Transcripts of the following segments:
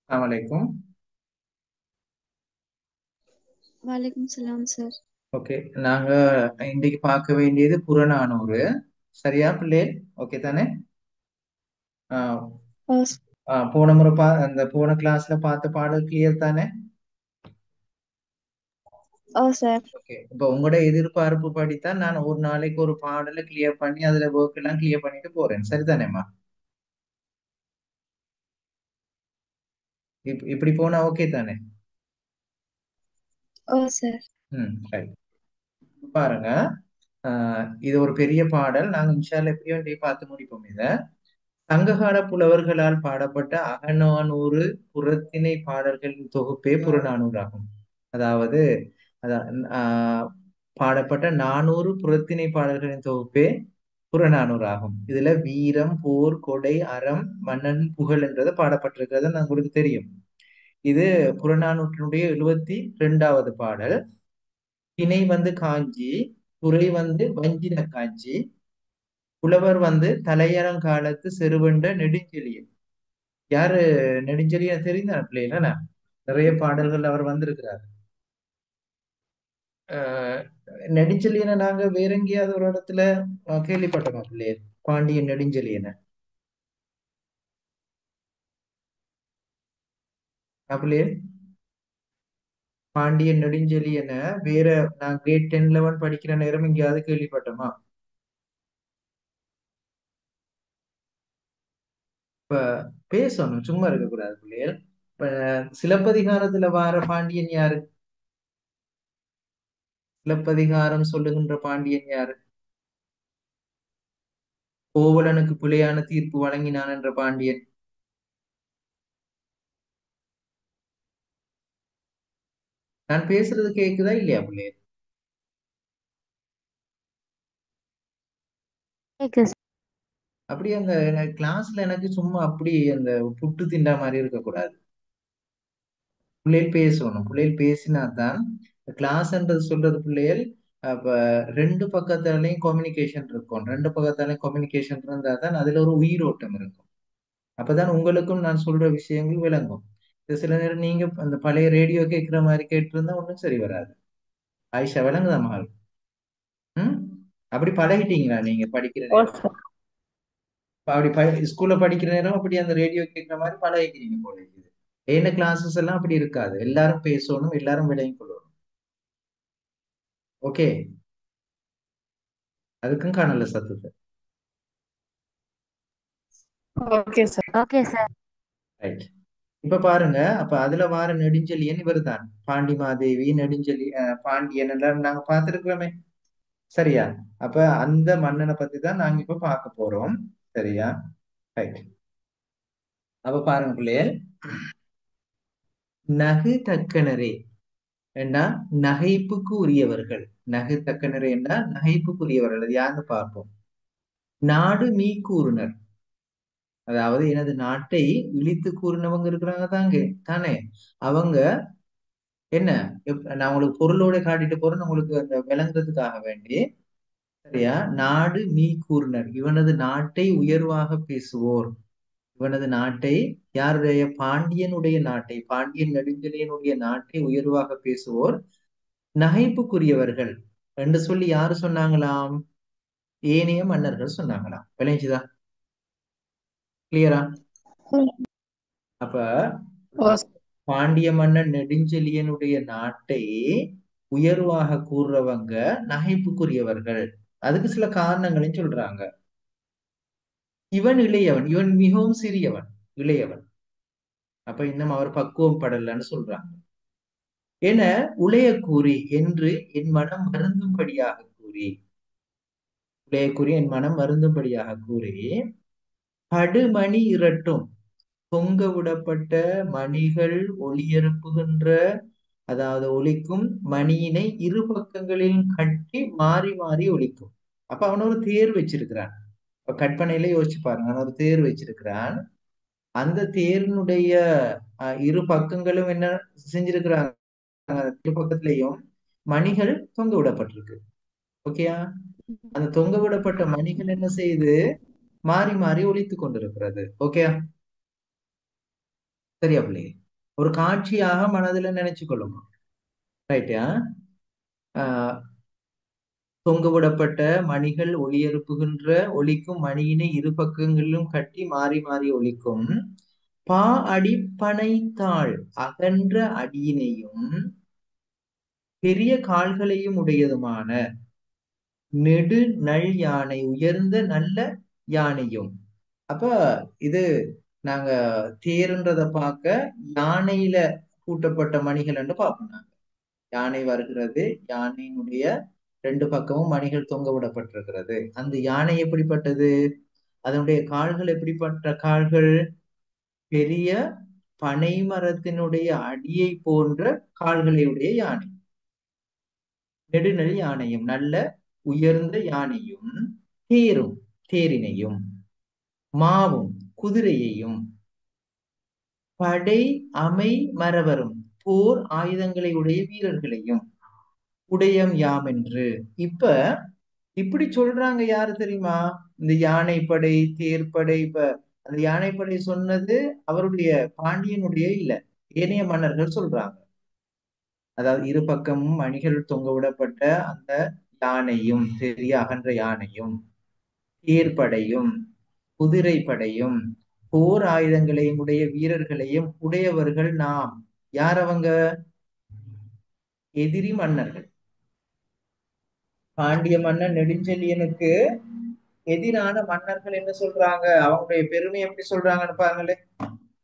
அலைக்கும். वालेकुम सलाम सर। ஓகே, நாங்க இன்னைக்கு பார்க்க வேண்டியது புறநானூறு. சரியா பிள்ளை? ஓகே தானே? ஆஹ் और போன முறை அந்த போன கிளாஸ்ல பார்த்த பாடல் கிளியர் தானே? सर। ஓகே, இப்போ உங்களோட எதிர்பார்ப்பு படித்தான் நான் ஒரு நாளைக்கு ஒரு பாடலை கிளியர் பண்ணி அதுல ஒர்க் எல்லாம் கிளியர் பண்ணிட்டு போறேன். சரிதானேம்மா? இப்படி போனா ஓகே தானே? सर। ரைட். பாருங்க, இது ஒரு பெரிய பாடல். நாங்க இன்ஷால்ல எப்படியும் இன்றைக்கு பார்த்து முடிப்போம் இத. சங்ககால புலவர்களால் பாடப்பட்ட அகநானூறு புறத்திணை பாடல்களின் தொகுப்பே புறநானூறாகும். அதாவது அதா- ஆஹ் பாடப்பட்ட 400 புறத்திணை பாடல்களின் தொகுப்பே புறநானூறாகும். இதுல வீரம், போர், கொடை, அறம், மன்னன் புகழ் என்றது பாடப்பட்டிருக்கிறது உங்களுக்கு தெரியும். இது புறநானூற்றினுடைய 72வது பாடல். திணை வந்து காஞ்சி, துறை வந்து வஞ்சின காஞ்சி, புலவர் வந்து தலையறங்காலத்து செருவென்ற நெடுஞ்செழியன். யாரு நெடுஞ்செழியன் தெரியுதா பிள்ளைகளா? நிறைய பாடல்கள் அவர் வந்திருக்கிறார். அஹ் நெடுஞ்செழியனை நாங்க வேற எங்கேயாவது ஒரு இடத்துல கேள்விப்பட்டோமா பிள்ளைய? பாண்டியன் நெடுஞ்செழியனை பிள்ளைய பாண்டியன் நெடுஞ்செழியனை வேற நான் கிரேட் 10 11 படிக்கிற நேரம் எங்கேயாவது கேள்விப்பட்டோமா? இப்ப பேசணும், சும்மா இருக்கக்கூடாது பிள்ளைகள். இப்ப சிலப்பதிகாரத்துல வார பாண்டியன் யாரு? சிலப்பதிகாரம் சொல்லுகின்ற பாண்டியன் யாரு? கோவலனுக்கு பிழையான தீர்ப்பு வழங்கினான் என்ற பாண்டியன். நான் பேசுறது கேக்குதா இல்லையா பிள்ளைய? ठीक है அப்படி அந்த கிளாஸ்ல எனக்கு சும்மா அப்படி அந்த புட்டு திண்டா மாதிரி இருக்கக்கூடாது. பிள்ளைகள் பேசணும். பிள்ளைகள் பேசினா தான் கிளாஸ்ன்றது சொல்றது பிள்ளைகள். அப்ப ரெண்டு பக்கத்தாலையும் கம்யூனிகேஷன் இருக்கும். ரெண்டு பக்கத்தாலையும் கம்யூனிகேஷன் இருந்தா தான் அதுல ஒரு உயிரோட்டம் இருக்கும். அப்பதான் உங்களுக்கும் நான் சொல்ற விஷயங்கள் விளங்கும். இது சில நேரம் நீங்க அந்த பழைய ரேடியோ கேட்கிற மாதிரி கேட்டிருந்தா ஒன்றும் சரி வராது. ஆயிஷா விளங்குதா மகள்? ம். அப்படி பழகிட்டீங்களா நீங்க படிக்கிற और நேரம்? सर। அப்படி ஸ்கூல்ல படிக்கிற நேரம் அப்படி அந்த ரேடியோ கேட்கிற மாதிரி பழகிக்கிறீங்க போல இருக்குது. என்ன கிளாஸஸ் எல்லாம் அப்படி இருக்காது. எல்லாரும் பேசணும், எல்லாரும் விளங்கிக் கொள்ளணும். ஓகே, அதுக்கும் காணல சத்தத்தை. Okay sir. Okay sir. Right. இப்ப பாருங்க, அப்ப அதுல வார நெடுஞ்செழியன் இவர்தான். பாண்டி மாதேவி, பாண்டியன் எல்லாம் நாங்க பார்த்திருக்கிறோமே. சரியா? அப்ப அந்த மன்னனை பத்தி தான் நாங்க இப்ப பார்க்க போறோம். சரியா? ரைட். அப்ப பாருங்க பிள்ளைகள், நகு தக்கனரே என்றா நகைப்புக்கு உரியவர்கள். நகு தக்கனரே என்றா நகைப்புக்கு உரியவர்கள். அது யாருன்னு பார்ப்போம். நாடு மீ கூறுனர், அதாவது எனது நாட்டை இழித்து கூறினவங்க இருக்கிறாங்க தாங்க தானே. அவங்க என்ன, நான் உங்களுக்கு பொருளோட காட்டிட்டு போறேன் உங்களுக்கு அந்த விளங்குறதுக்காக வேண்டி. சரியா? நாடு மீ கூறுனர், இவனது நாட்டை உயர்வாக பேசுவோர். இவனது நாட்டை, யாருடைய? பாண்டியனுடைய நாட்டை, பாண்டியன் நெடுஞ்செழியனுடைய நாட்டை உயர்வாக பேசுவோர் நகைப்புக்குரியவர்கள் என்று சொல்லி யாரு சொன்னாங்களாம்? ஏனைய மன்னர்கள் சொன்னாங்களாம். விளைஞ்சுதா? கிளியரா? அப்ப और பாண்டிய மன்னன் நெடுஞ்செழியனுடைய நாட்டை உயர்வாக கூறுறவங்க நகைப்புக்குரியவர்கள். அதுக்கு சில காரணங்களையும் சொல்றாங்க. இவன் இளையவன், இவன் மிகவும் சிறியவன், இளையவன். அப்ப இன்னும் அவர் பக்குவம் படலன்னு சொல்றாங்க. என உளைய கூறி என்று என் மனம் வருந்தும்படியாக கூறி, உளைய கூறி என் மனம் வருந்தும்படியாக கூறி, படுமணி இரட்டும் தொங்க விடப்பட்ட மணிகள் ஒளி எழுப்புகின்ற, அதாவது ஒலிக்கும் மணியினை இரு பக்கங்களிலும் கட்டி மாறி மாறி ஒலிக்கும். அப்ப அவன் ஒரு தேர் வச்சிருக்கிறான். இப்ப கற்பனையில யோசிச்சு பாருங்க, அவன் ஒரு தேர் வச்சிருக்கிறான். அந்த தேரினுடைய இரு பக்கங்களும் என்ன செஞ்சிருக்கிறாங்க? இரு பக்கத்திலையும் மணிகள் தொங்க விடப்பட்டிருக்கு. ஓகேயா? அந்த தொங்க விடப்பட்ட மணிகள் என்ன செய்யுது? மாறி மாறி ஒலித்து கொண்டிருக்கிறது. ஓகே. சரியா பிள்ளைங்க? ஒரு காட்சியாக மனதுல நினைச்சு கொள்ளுங்க. ரைட்டா? தொங்கவிடப்பட்ட மணிகள் ஒலி எழுப்புகின்ற ஒலிக்கும் மணியினை இரு பக்கங்களிலும் கட்டி மாறி மாறி ஒலிக்கும். பா அடிப்பனை தாள் அகன்ற அடியினையும் பெரிய கால்களையும் உடையதுமான நெடு நல் யானை உயர்ந்த நல்ல யானையும். அப்ப இது நாங்க தேர்ன்றத பார்க்க யானையில பூட்டப்பட்ட மணிகள் என்று பார்ப்போம். நாங்க யானை வருகிறது, யானையினுடைய ரெண்டு பக்கமும் மணிகள் தொங்க விடப்பட்டிருக்கிறது. அந்த யானை எப்படிப்பட்டது? அதனுடைய கால்கள் எப்படிப்பட்ட கால்கள்? பெரிய பனை மரத்தினுடைய அடியை போன்ற கால்களை உடைய யானை. நெடுநெல் யானையும் நல்ல உயர்ந்த யானையும் தேரும் தேரினையும் மாவும் குதிரையையும் படை அமை மறவரும் போர் ஆயுதங்களை உடைய வீரர்களையும் உடையம் யாம் என்று. இப்ப இப்படி சொல்றாங்க யாரு தெரியுமா? இந்த யானைப்படை தேர்ப்படை. இப்ப அந்த யானைப்படை சொன்னது அவருடைய பாண்டியனுடைய இல்ல, ஏனைய மன்னர்கள் சொல்றாங்க. அதாவது இரு பக்கமும் அணிகள் தொங்க விடப்பட்ட அந்த யானையும் பெரிய அகன்ற யானையும் தேர்ப்படையும் குதிரை படையும் போர் ஆயுதங்களையும் உடைய வீரர்களையும் உடையவர்கள் நாம். யார் அவங்க? எதிரி மன்னர்கள். பாண்டிய மன்னன் நெடுஞ்செழியனுக்கு எதிரான மன்னர்கள் என்ன சொல்றாங்க? அவங்களுடைய பெருமை எப்படி சொல்றாங்கன்னு பாருங்களே.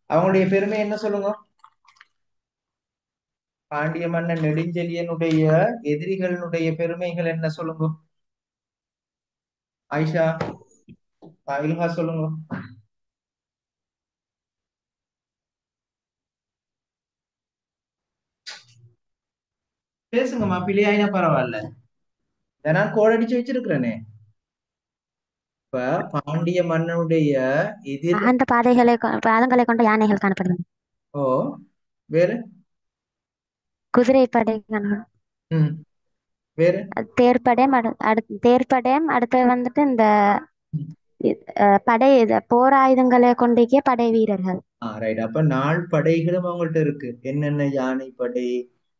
அவங்களுடைய பெருமை என்ன சொல்லுங்க? பாண்டிய மன்னன் நெடுஞ்செழியனுடைய எதிரிகளுடைய பெருமைகள் என்ன சொல்லுங்க? ஆயிஷா, இல்ஹா சொல்லுங்க. பேசுங்கம்மா, பிள்ளையாயினா பரவாயில்ல. இதை நான் கோடடிச்சு வச்சிருக்கிறேனே. இப்ப பாண்டிய மன்னனுடைய எதிர். அகன்ற பாதங்களை கொண்ட யானைகள் காணப்படுகிறது. ஓ, வேற. குதிரைப்படை காணப்படும். ம், வேற. தேர்ப்படையும் அடுத்து வந்துட்டு இந்த படை போர் ஆயுதங்களை கொண்டிருக்கிய படை வீரர்கள். ரைட். அப்ப நால் படைகளும் அவங்கள்ட்ட இருக்கு. என்னென்ன? யானைப்படை,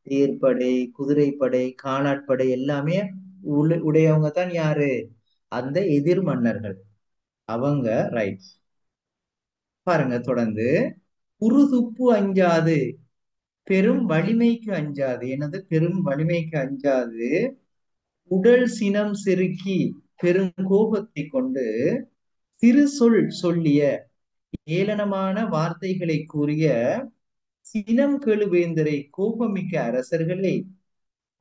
தேர்ப்படை, குதிரைப்படை, காலாட்படை எல்லாமே உடையவங்க தான் யாரு? அந்த எதிர் மன்னர்கள் அவங்க. ரைட். பாருங்க தொடர்ந்து. உருதுப்பு அஞ்சாது பெரும் வலிமைக்கு அஞ்சாது. எனது பெரும் வலிமைக்கு அஞ்சாது உடல் சினம் செருக்கி பெருங்கோபத்தை கொண்டு சிறு சொல் சொல்லிய ஏளனமான வார்த்தைகளை கூறிய சினம் கெழுவேந்தரை கோபமிக்க அரசர்களை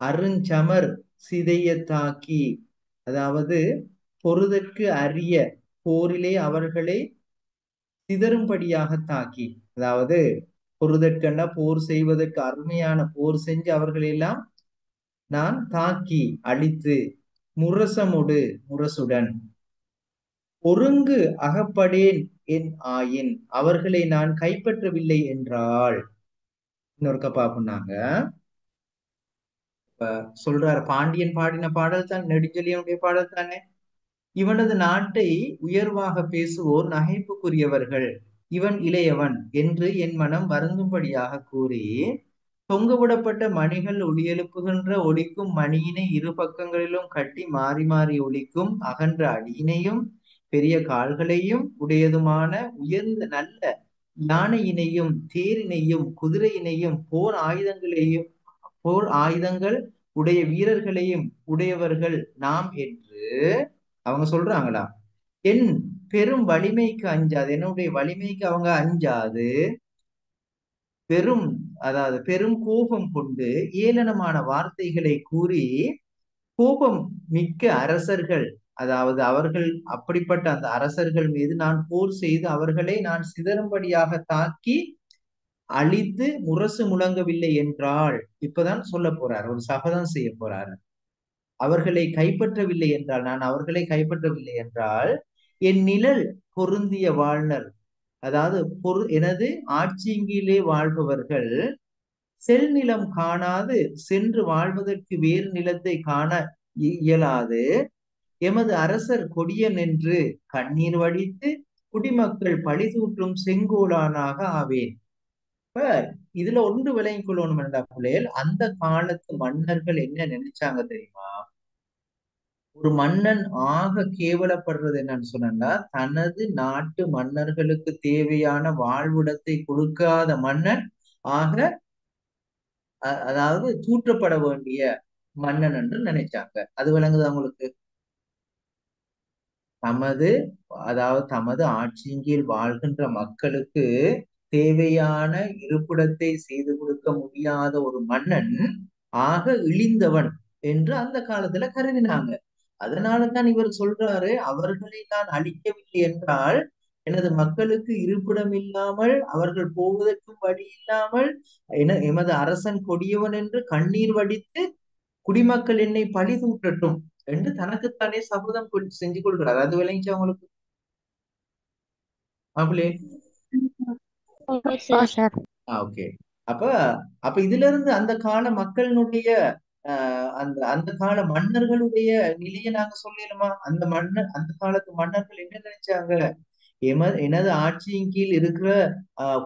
அருஞ்சமர் சிதைய தாக்கி. அதாவது பொறுதற்கு அரிய போரிலே அவர்களை சிதறும்படியாக தாக்கி. அதாவது பொறுதற்கென போர் செய்வதற்கு அருமையான போர் செஞ்சு அவர்களை எல்லாம் நான் தாக்கி அழித்து முரசமுடு முரசுடன் ஒருங்கு அகப்படேன் என் ஆயின் அவர்களை நான் கைப்பற்றவில்லை என்றால். இன்னொருக்க பாப்புனாங்க. இப்ப சொல்றாரு, பாண்டியன் பாடின பாடல் தான், நெடுஞ்செழியனுடைய பாடல் தானே. இவனது நாட்டை உயர்வாக பேசுவோர் நகைப்புக்குரியவர்கள், இவன் இளையவன் என்று என் மனம் வருந்தும்படியாக கூறி தொங்கவிடப்பட்ட மணிகள் ஒளியெழுப்புகின்ற ஒலிக்கும் மணியினை இரு பக்கங்களிலும் கட்டி மாறி மாறி ஒலிக்கும் அகன்ற அடியினையும் பெரிய கால்களையும் உடையதுமான உயர்ந்த நல்ல யானையினையும் தேரினையும் குதிரையினையும் போர் ஆயுதங்கள் உடைய வீரர்களையும் உடையவர்கள் நாம் என்று அவங்க சொல்றாங்களா? என் பெரும் வலிமைக்கு அஞ்சாது, என்னுடைய வலிமைக்கு அவங்க அஞ்சாது பெரும், அதாவது பெரும் கோபம் கொண்டு ஏளனமான வார்த்தைகளை கூறி கோபம் மிக்க அரசர்கள், அதாவது அவர்கள் அப்படிப்பட்ட அந்த அரசர்கள் மீது நான் போர் செய்து அவர்களை நான் சிதறும்படியாக தாக்கி அழித்து முரசு முழங்கவில்லை என்றால். இப்பதான் சொல்ல போறார், ஒரு சபதம் செய்ய போறார். அவர்களை கைப்பற்றவில்லை என்றால், நான் அவர்களை கைப்பற்றவில்லை என்றால் என் நிழல் பொருந்திய வாழ்னர், அதாவது எனது ஆட்சியிலே வாழ்பவர்கள் செல்நிலம் காணாது சென்று வாழ்வதற்கு வேறு நிலத்தை காண இயலாது எமது அரசர் கொடியன் என்று கண்ணீர் வடித்து குடிமக்கள் பழி தூற்றும் செங்கோலானாக ஆவேன். இப்ப இதுல ஒன்று விளங்கிக் கொள்ளணும் என்றா பிள்ளைகள், அந்த காலத்து மன்னர்கள் என்ன நினைச்சாங்க தெரியுமா? ஒரு மன்னன் ஆக கேவலப்படுறது என்னன்னு சொன்னா, தனது நாட்டு மன்னர்களுக்கு தேவையான வாழ்விடத்தை கொடுக்காத மன்னன் ஆக அதாவது தூற்றப்பட வேண்டிய மன்னன் என்று நினைச்சாங்க. அது விளங்குதா உங்களுக்கு? தமது தமது ஆட்சியின் கீழ் வாழ்கின்ற மக்களுக்கு தேவையான இருப்பிடத்தை செய்து கொடுக்க முடியாத ஒரு மன்னன் ஆக இழிந்தவன் என்று அந்த காலத்துல கருதினாங்க. அதனாலதான் இவர் சொல்றாரு, அவர்களை நான் அழிக்கவில்லை என்றால் எனது மக்களுக்கு இருப்பிடம் இல்லாமல் அவர்கள் போவதற்கும் வழி இல்லாமல் எமது அரசன் கொடியவன் என்று கண்ணீர் வடித்து குடிமக்கள் என்னை பழி தூற்றட்டும் என்று தனக்குத்தானே சபதம் செஞ்சு கொள்கிறார். அது விளங்கிச்சு அவங்களுக்கு? அவளே ஓ சார். ஓகே. அப்ப அப்ப இதுல இருந்து அந்த கால மக்களினுடைய அந்த அந்த கால மன்னர்களுடைய நிலையை நாங்க சொல்லணுமா? அந்த காலத்து மன்னர்கள் என்ன நினைச்சாங்க? எனது ஆட்சியின் கீழ் இருக்கிற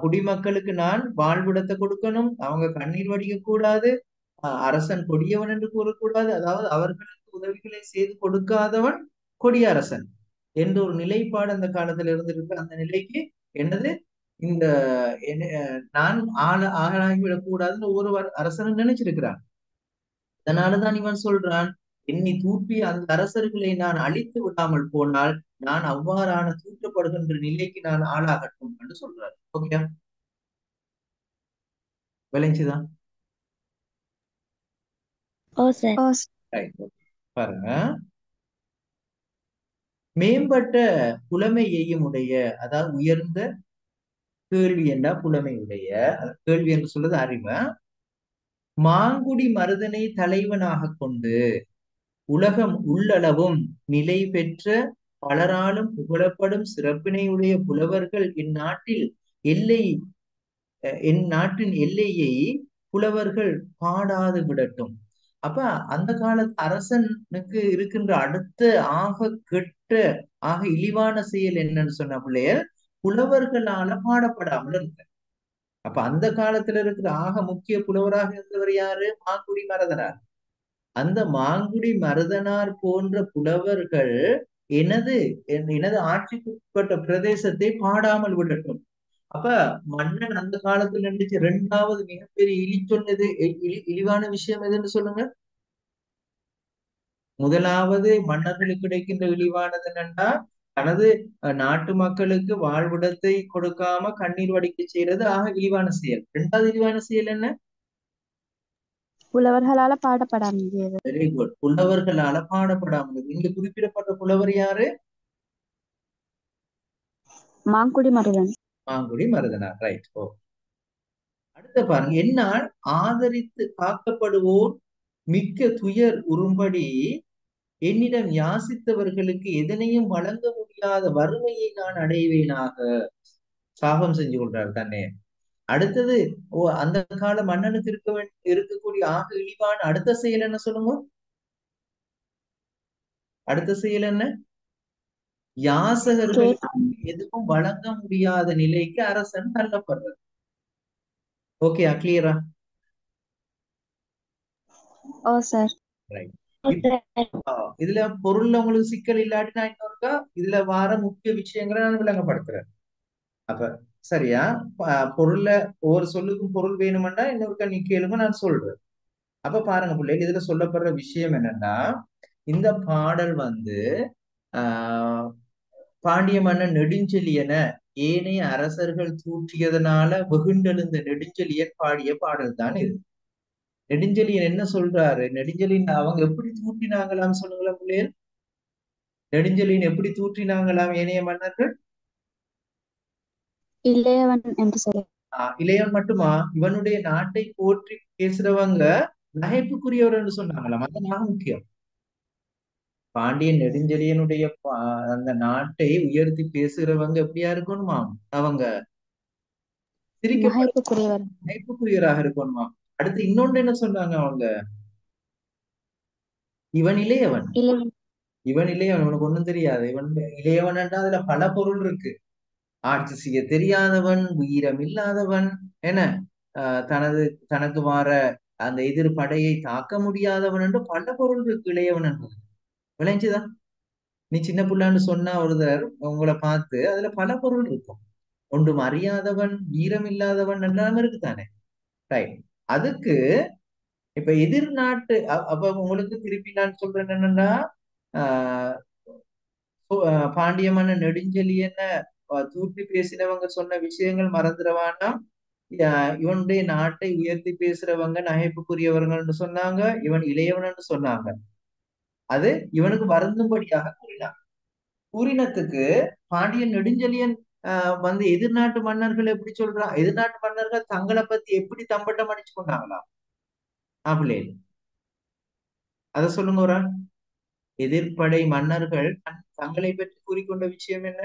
குடிமக்களுக்கு நான் வாழ்விடத்தை கொடுக்கணும், அவங்க கண்ணீர் வடிக்க கூடாது, அரசன் கொடியவன் என்று கூறக்கூடாது, அதாவது அவர்களுக்கு உதவிகளை செய்து கொடுக்காதவன் கொடியரசன் என்ற ஒரு நிலைப்பாடு அந்த காலத்துல இருந்திருக்கு. அந்த நிலைக்கு என்னது இந்த நான் ஆளாகிவிடக் கூடாதுன்னு ஒவ்வொரு அரசனும் நினைச்சிருக்கிறான். அதனாலதான் இவன் சொல்றான், என்னை தூற்றிய அந்த அரசர்களை நான் அழித்து விடாமல் போனால் நான் அவ்வாறான தூற்றப்படுகின்ற நிலைக்கு நான் ஆளாகட்டும் என்று சொல்றாரு. ஓகே, விளைஞ்சுதான். ஓ சார். பாருங்க, மேம்பட்ட புலமையையும் உடைய, அதாவது உயர்ந்த கேள்வி என்றா புலமையுடைய, கேள்வி என்று சொல்றது அறிவு, மாங்குடி மருதனை தலைவனாக கொண்டு உலகம் உள்ளளவும் நிலை பெற்ற பலராலும் புகழப்படும் சிறப்பினையுடைய புலவர்கள் இந்நாட்டில் எல்லை என் நாட்டின் எல்லையை புலவர்கள் பாடாது விடட்டும். அப்ப அந்த காலத்து அரசனுக்கு இருக்கின்ற அடுத்த ஆக கெட்ட ஆக இழிவான செயல் என்னன்னு சொன்ன பிள்ளையர் புலவர்களால பாடப்படாமல் இருக்க. அப்ப அந்த காலத்துல இருக்கிற ஆக முக்கிய புலவராக இருந்தவர் யாரு? மாங்குடி மருதனார். அந்த மாங்குடி மருதனார் போன்ற புலவர்கள் எனது எனது ஆட்சிக்கு உட்பட்ட பிரதேசத்தை பாடாமல் விடட்டும். அப்ப மன்னன் அந்த காலத்துல இருந்துச்சு இரண்டாவது மிகப்பெரிய சொன்னது இழிவான விஷயம் எதுன்னு சொல்லுங்க. முதலாவது மன்னர்களுக்கு கிடைக்கின்ற இழிவானது என்னன்னா, தனது நாட்டு மக்களுக்கு வாழ்விடத்தை கொடுக்காம கண்ணீர் வடிக்க செய்யறது ஆக இழிவான செயல். இரண்டாவது இழிவான செயல் என்ன? புலவர்களால பாடப்படாமல். Very good. புலவர்களால பாடப்படாமல். இங்க குறிப்பிடப்பட்ட புலவர் யாரு? மாங்குடி மருதன். மாங்குடி மருதனார். ரைட். ஓ, அடுத்த பாருங்க, என்னால் ஆதரித்து காக்கப்படுவோர் மிக்க துயர் உறும்படி என்னிடம் யாசித்தவர்களுக்கு எதனையும் வழங்க முடியாத வறுமையை நான் அடைவேனாக. சாபம் செஞ்சு கொள்றார் தன்னை. அடுத்தது, அந்த கால மன்னனுக்கு இருக்கக்கூடிய ஆக இழிவான அடுத்த செயல் என்ன சொல்லுங்க? அடுத்த செயல் என்ன? யாசகர்களுக்கு எதுவும் வழங்க முடியாத நிலைக்கு அரசன் தள்ளப்படுறது. ஓகே, கிளியரா? ஓ சார். ரைட். இதுல பொருள்ல உங்களுக்கு சிக்கல் இல்லாட்டி நான் இன்னொருக்கா இதுல வார முக்கிய விஷயங்களை நான் விளங்கப்படுத்துறேன். அப்ப சரியா? பொருள்ல ஒவ்வொரு சொல்லுக்கும் பொருள் வேணுமெண்டா இன்னொருக்கா நீ கேளுங்க, நான் சொல்றேன். அப்ப பாருங்க பிள்ளைகள், இதுல சொல்லப்படுற விஷயம் என்னன்னா, இந்த பாடல் ஆஹ் பாண்டிய மன்னன் நெடுஞ்செழியன ஏனைய அரசர்கள் தூற்றியதனால வெகுண்டெழுந்த நெடுஞ்செழியன் பாடிய பாடல் தான் இது. நெடுஞ்செழியன் என்ன சொல்றாரு? நெடுஞ்செழியன் அவங்க எப்படி தூற்றினாங்களாம் சொல்லுங்களா பிள்ளைகள்? நெடுஞ்செழியன் எப்படி தூற்றினாங்களாம் ஏனைய மன்னர்கள்? இளையவன் என்று சொல்லி. இளையவன் மட்டுமா? இவனுடைய நாட்டை போற்றி பேசுறவங்க நகைப்புக்குரியவர் என்று சொன்னாங்களாம். அதனால முக்கியம். பாண்டியன் நெடுஞ்செழியனுடைய அந்த நாட்டை உயர்த்தி பேசுகிறவங்க எப்படியா இருக்கணுமாம்? அவங்க சிரிக்கப்பட நகைப்புக்குரியவராக இருக்கணுமா? அடுத்து இன்னொன்று என்ன சொன்னாங்க அவங்க? இவன் இளையவன். இவன் இளையவன், இவனுக்கு ஒண்ணும் தெரியாது. இவன் இளையவன் என்றால் அதுல பல பொருள் இருக்கு. ஆட்சி செய்ய தெரியாதவன், வீரம் இல்லாதவன், என்ன தனது தனக்கு வார அந்த எதிர் படையை தாக்க முடியாதவன் என்று பல பொருள் இருக்கு இளையவன் என்பது. விளைஞ்சுதா? நீ சின்ன புள்ளான்னு சொன்னா ஒருத்தர் உங்களை பார்த்து அதுல பல பொருள் இருக்கும். ஒன்றும் அறியாதவன், வீரம் இல்லாதவன் எல்லாம் இருக்குதானே. ரைட். அதுக்கு இப்ப எதிர் நாட்டு அப்ப உங்களுக்கு திருப்பி நான் சொல்றேன் என்னன்னா, ஆஹ் பாண்டிய மன்னன் நெடுஞ்செழியன தூக்கி பேசினவங்க சொன்ன விஷயங்கள் மறந்துடவானா. இவனுடைய நாட்டை உயர்த்தி பேசுறவங்க நகைப்புக்குரியவர்கள்னு சொன்னாங்க, இவன் இளையவன் சொன்னாங்க. அது இவனுக்கு வருந்தும்படியாக கூறினான். கூறினத்துக்கு பாண்டியன் நெடுஞ்செழியன் வந்து எதிர்நாட்டு மன்னர்கள் எப்படி சொல்றான், எதிர்நாட்டு மன்னர்கள் தங்களை பத்தி எப்படி தம்பட்டம் அடிச்சு கொண்டாங்களா ஆப்பிளே? அதை சொல்லுங்க ஒரு ஆள். எதிர்ப்படை மன்னர்கள் தங்களை பற்றி கூறிக்கொண்ட விஷயம் என்ன?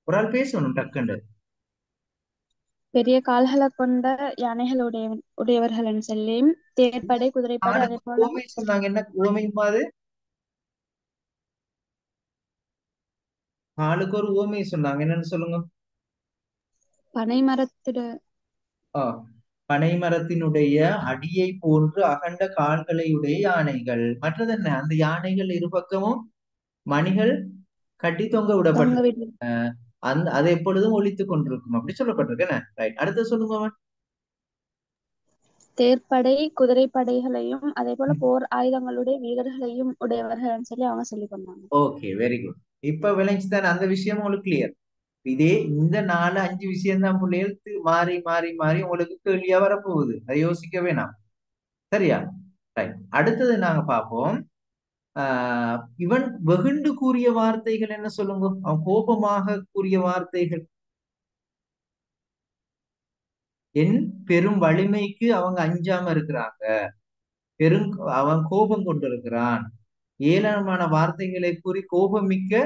ஒரு ஆள் பேசணும் டக்குண்டு. பெரிய கால்களை கொண்ட யானைகள் உடையவர்கள்னு சொல்லியும் தேர்ப்படை குதிரைப்படை அதே ஆளுக்கு போல உவமை சொன்னாங்க. என்ன உவமையும் பாது? ஆளுக்கு ஒரு உவமை சொன்னாங்க. என்னன்னு சொல்லுங்க. பனை மரத்திட ஆஹ் பனை மரத்தினுடைய அடியை போன்று அகண்ட கால்களையுடைய யானைகள். மற்றது என்ன? அந்த யானைகள் இருபக்கமும் மணிகள் கட்டி தொங்க தொங்க விடப்பட்டிருக்கு. விடு அது எப்பொழுதும் ஒலித்துக் கொண்டிருக்கும் அப்படி சொல்லப்பட்டிருக்கு. என்ன ரைட். அடுத்து சொல்லுங்க அவன். தேர்ப்படை குதிரைப்படைகளையும் அதே போல போர் ஆயுதங்களுடைய வீரர்களையும் உடையவர்கள்னு சொல்லி அவங்க சொல்லி கொண்டாங்க. Okay, very good. இப்ப விளைஞ்சுதானே அந்த விஷயம் உங்களுக்கு கிளியர். இதே இந்த 4 5 விஷயம் தான் பிள்ளைகள் மாறி மாறி மாறி உங்களுக்கு கேள்வியா வரப்போகுது. அதை யோசிக்க வேணாம். சரியா? ரைட். அடுத்தது நாங்க பார்ப்போம். இவன் வெகுண்டு கூறிய வார்த்தைகள் என்ன சொல்லுங்க. அவன் கோபமாக கூறிய வார்த்தைகள். என் பெரும் வலிமைக்கு அவங்க அஞ்சாம இருக்கிறாங்க. பெரும் அவன் கோபம் கொண்டிருக்கிறான். ஏளனமான வார்த்தைகளை கூறி கோபமிக்க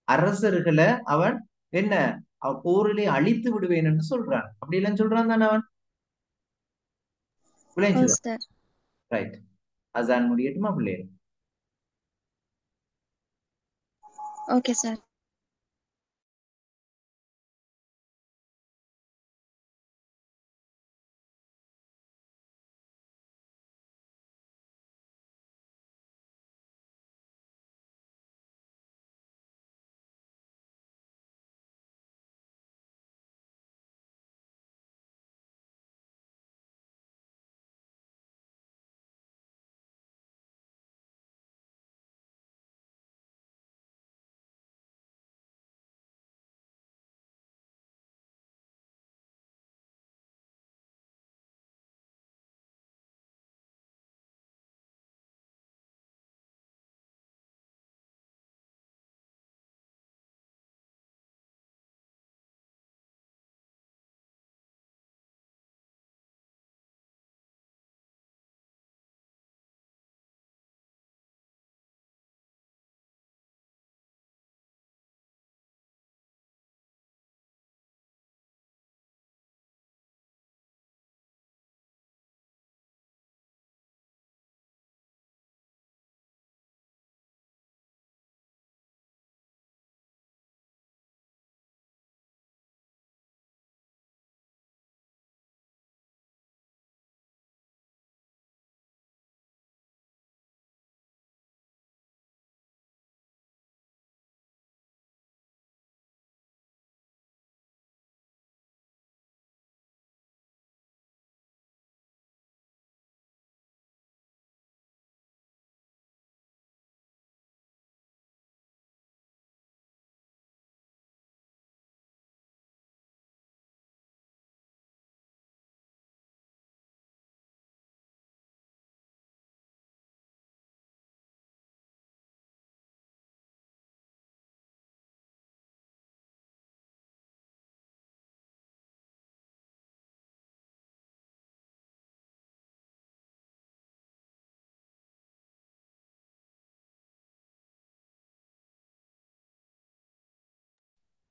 அரசர்களை அவன் என்ன போரிலே அழித்து விடுவேன் என்று சொல்றான். அப்படி எல்லாம் சொல்றான் தானே அவன். ஓ விளைஞ்சுதான். சார். ரைட். அதான் முடியட்டுமா பிள்ளைகள்? Okay sir.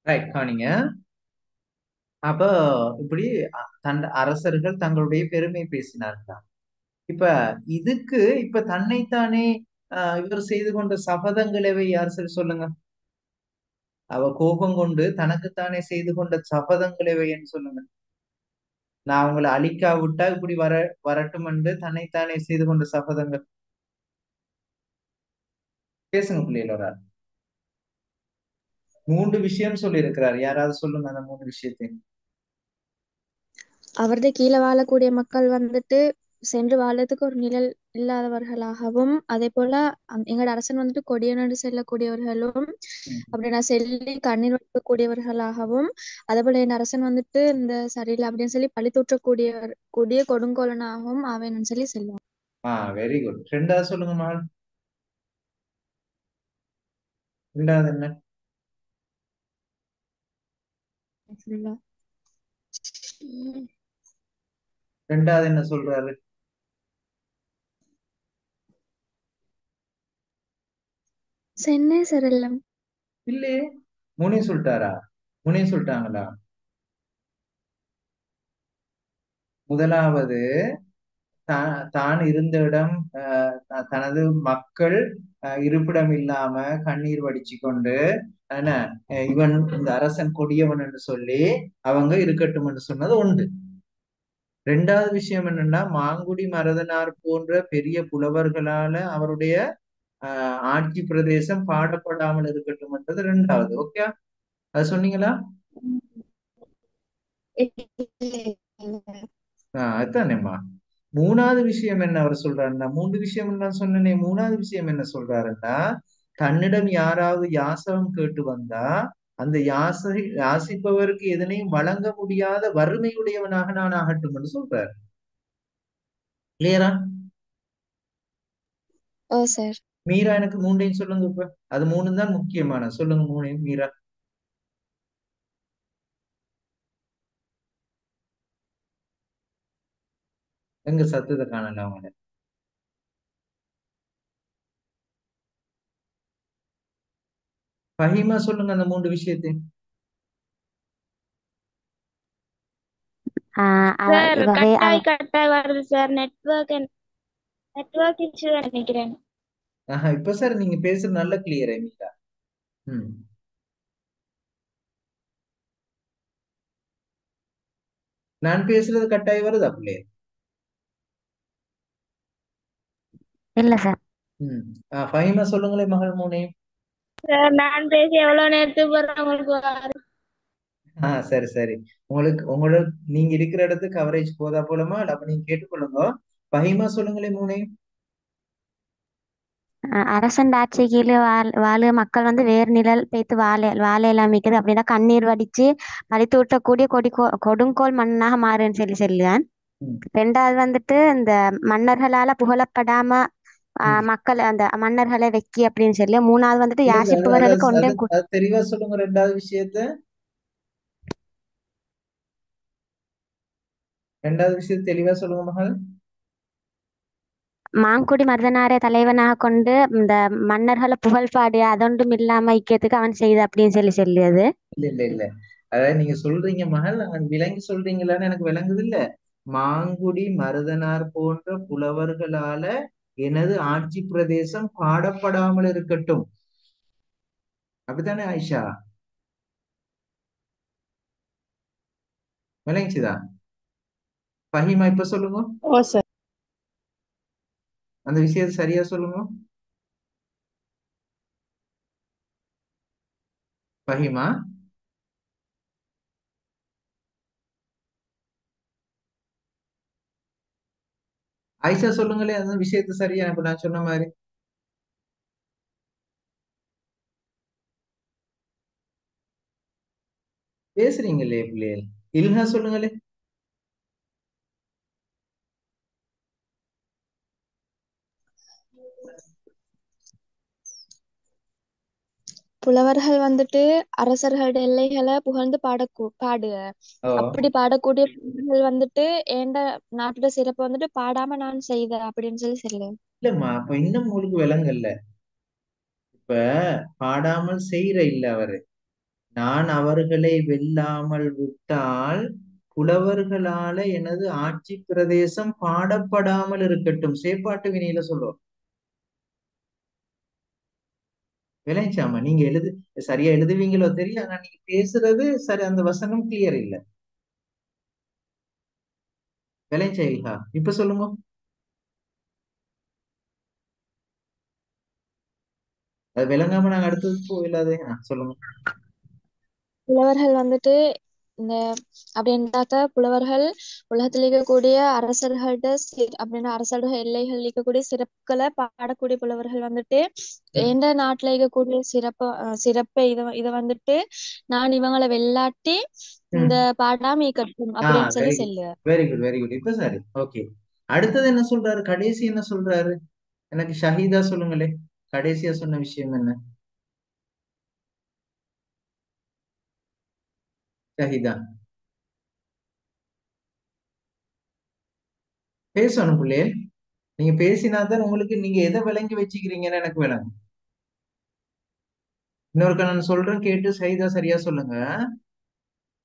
ரைட். காணிங்க. அப்ப இப்படி தன் அரசர்கள் தங்களுடைய பெருமை பேசினார்கள். இப்ப இதுக்கு இப்ப தன்னைத்தானே இவர் செய்து கொண்ட சபதங்களவை யார் சரி சொல்லுங்க. அவ கோபம் கொண்டு தனக்குத்தானே செய்து கொண்ட சபதங்களை வைன்னு சொல்லுங்க. நான் அவங்களை அழிக்காவிட்டா இப்படி வரட்டும் என்று தன்னைத்தானே செய்து கொண்ட சபதங்கள். பேசுங்க பிள்ளைகளோட. 3 விஷயம் சொல்லி இருக்கிறார். யாராவது சொல்லுங்க அந்த 3 விஷயத்தை. அவரது கீழே வாழக்கூடிய மக்கள் வந்துட்டு சென்று வாழறதுக்கு ஒரு நிழல் இல்லாதவர்களாகவும், அதே போல எங்களோட அரசன் வந்துட்டு கொடியனோடு செல்லக்கூடியவர்களும் ம். அப்படி நான் சொல்லி கண்ணீர் வடிக்கக்கூடியவர்களாகவும், அதே போல என் அரசன் வந்துட்டு இந்த சரியில்லை அப்படின்னு சொல்லி பழி கூடிய கொடுங்கோலனாகவும் ஆவேன்னு சொல்லி சொல்லுவான். Very good. ரெண்டாவது சொல்லுங்க மகள். ரெண்டாவது என்ன? சொல்லுவா. ரெண்டாவது என்ன சொல்றாரு? சென்னை சரியில்லம். இல்லையே. மூணையும் சொல்லிட்டாரா? மூணையும் சொல்லிட்டாங்களா? முதலாவது தான் இருந்த இடம், தனது மக்கள் இருப்பிடம் இல்லாம கண்ணீர் வடிச்சு கொண்டு என்ன, இவன் இந்த அரசன் கொடியவன் என்று சொல்லி அவங்க இருக்கட்டும் என்று சொன்னது உண்டு. ரெண்டாவது விஷயம் என்னன்னா, மாங்குடி மருதனார் போன்ற பெரிய புலவர்களால அவருடைய ஆட்சி பிரதேசம் பாடப்படாமல் இருக்கட்டும் என்றது ரெண்டாவது. ஓகே, அது சொன்னீங்களா? அதுதானேம்மா. மூணாவது விஷயம் என்ன அவர் சொல்றாருன்னா, 3 விஷயம் நான் சொன்னேனே, மூணாவது விஷயம் என்ன சொல்றாருன்னா, தன்னிடம் யாராவது யாசகம் கேட்டு வந்தா அந்த யாசிப்பவருக்கு எதனையும் வழங்க முடியாத வறுமையுடையவனாக நான் ஆகட்டும் என்று சொல்றாரு. கிளியரா? ஓ சார். மீரா, எனக்கு மூண்டையும் சொல்லுங்க இப்ப. அது 3 தான் முக்கியமான. சொல்லுங்க மூணையும் மீரா. எங்க சத்தத்தை காணல அவங்கள. பஹிமா சொல்லுங்க அந்த 3 விஷயத்தை. சார் கட்டாய் வருது சார். நெட்வொர்க் இஷ்யூ நினைக்கிறேன். இப்ப சார் நீங்க பேசுறது நல்ல கிளியரா மீரா. ம். நான் பேசுறது கட்டாயம் வருதா பிள்ளை? இல்ல சார். ம். ஃபஹிமா சொல்லுங்களேன் மகள் மூணையும். சார் நான் பேசி எவ்வளவு நேரத்துக்கு பிறகு உங்களுக்கு வரும்? சரி சரி. உங்களுக்கு நீங்க இருக்கிற இடத்துக்கு கவரேஜ் போதா போலமா இல்ல, அப்ப நீங்க கேட்டுக்கொள்ளுங்க. ஃபஹிமா சொல்லுங்களேன் மூணையும். அரசன் ஆட்சி கீழே வாழ மக்கள் வந்து வேறு நிழல் பெய்த்து வாழை எல்லாம் மிக்குது அப்படின்னா கண்ணீர் வடிச்சு பழித்து ஊட்டக்கூடிய கொடுங்கோல் மண்ணாக மாறுன்னு சொல்லுவேன். ம். ரெண்டாவது வந்துட்டு இந்த மன்னர்களால புகழப்படாம ம். மக்கள் அந்த மன்னர்களை வெக்கி அப்படின்னு சொல்லி. மூணாவது வந்துட்டு இல்ல இல்ல, யாசிப்பவர்களுக்கு ஒன்றையும் அது தெளிவா சொல்லுங்க ரெண்டாவது விஷயத்த. ரெண்டாவது விஷயத்த தெளிவா சொல்லுங்க மகள். மாங்குடி மருதனாரை தலைவனாக கொண்டு இந்த மன்னர்களை புகழ் பாடி அதொன்றும் இல்லாம ஐக்கியத்துக்கு அவன் செய்த அப்படின்னு சொல்லியது. இல்ல இல்ல இல்ல, அதாவது நீங்க சொல்றீங்க மகள், விளங்கி சொல்றீங்களான்னு எனக்கு விளங்குது இல்ல. மாங்குடி மருதனார் போன்ற புலவர்களால எனது ஆட்சி பிரதேசம் பாடப்படாமல் இருக்கட்டும். அப்படித்தானே ஆயிஷா? விளங்கிச்சுதா? பஹிமா இப்ப சொல்லுங்க. ஓ சார். அந்த விஷயத்தை சரியா சொல்லுங்க பஹிமா. ஆயிஷா சொல்லுங்களே அந்த விஷயத்தை சரியா, இப்ப நான் சொன்ன மாதிரி. பேசுறீங்களே பிள்ளைகள். இல்ஹா சொல்லுங்களே. புலவர்கள் வந்துட்டு அரசர்களுடைய எல்லைகளை புகழ்ந்து பாடு. ஓ. அப்படி பாடக்கூடிய புலவர்கள் வந்துட்டு ஏண்ட நாட்டோட சிறப்பை வந்துட்டு பாடாம நான் செய்த அப்படின்னு சொல்லு. இல்லம்மா, அப்ப இன்னும் உங்களுக்கு விளங்கல்ல. இப்ப பாடாமல் செய்யற இல்ல அவரு. நான் அவர்களை வெல்லாமல் விட்டால் புலவர்களால எனது ஆட்சி பிரதேசம் பாடப்படாமல் இருக்கட்டும். சேப்பாட்டு வினையில சொல்றோம். விளைஞ்சாமா நீங்க சரியா எழுதுவீங்களோ தெரியும், ஆனா நீங்க பேசுறது சரி, அந்த வசனம் கிளியர் இல்ல. விளைஞ்சா இல்லா இப்ப சொல்லுங்க. அது விளங்காம நாங்க அடுத்தது போயிடாதே. சொல்லுங்க. புலவர்கள் வந்துட்டு இந்த அப்படின்றாக்க புலவர்கள் உலகத்தில் இருக்கக்கூடிய அரசர்கள்ட்ட அப்படின்னா அரசர்கள் எல்லைகள் இருக்கக்கூடிய சிறப்புகளை பாடக்கூடிய புலவர்கள் வந்துட்டு ம். எந்த நாட்டுல இருக்கக்கூடிய சிறப்பை இத வந்துட்டு நான் இவங்களை வெள்ளாட்டி இந்த ம். பாடாம கட்டும் அப்படின்னு சொல்லி வெரி குட், சொல்லுவேன். Very good, very good. இப்ப சரி, ஓகே. அடுத்தது என்ன சொல்றாரு? கடைசி என்ன சொல்றாரு? எனக்கு ஷஹீதா சொல்லுங்களே, கடைசியா சொன்ன விஷயம் என்ன? ஷஹீதா பேசணும் பிள்ளையே. நீங்க பேசினாதான் உங்களுக்கு, நீங்க எதை விளங்கி வச்சுக்கிறீங்கன்னு எனக்கு விளங்கும். இன்னொருக்க நான் சொல்றேன், கேட்டு ஷஹீதா சரியா சொல்லுங்க.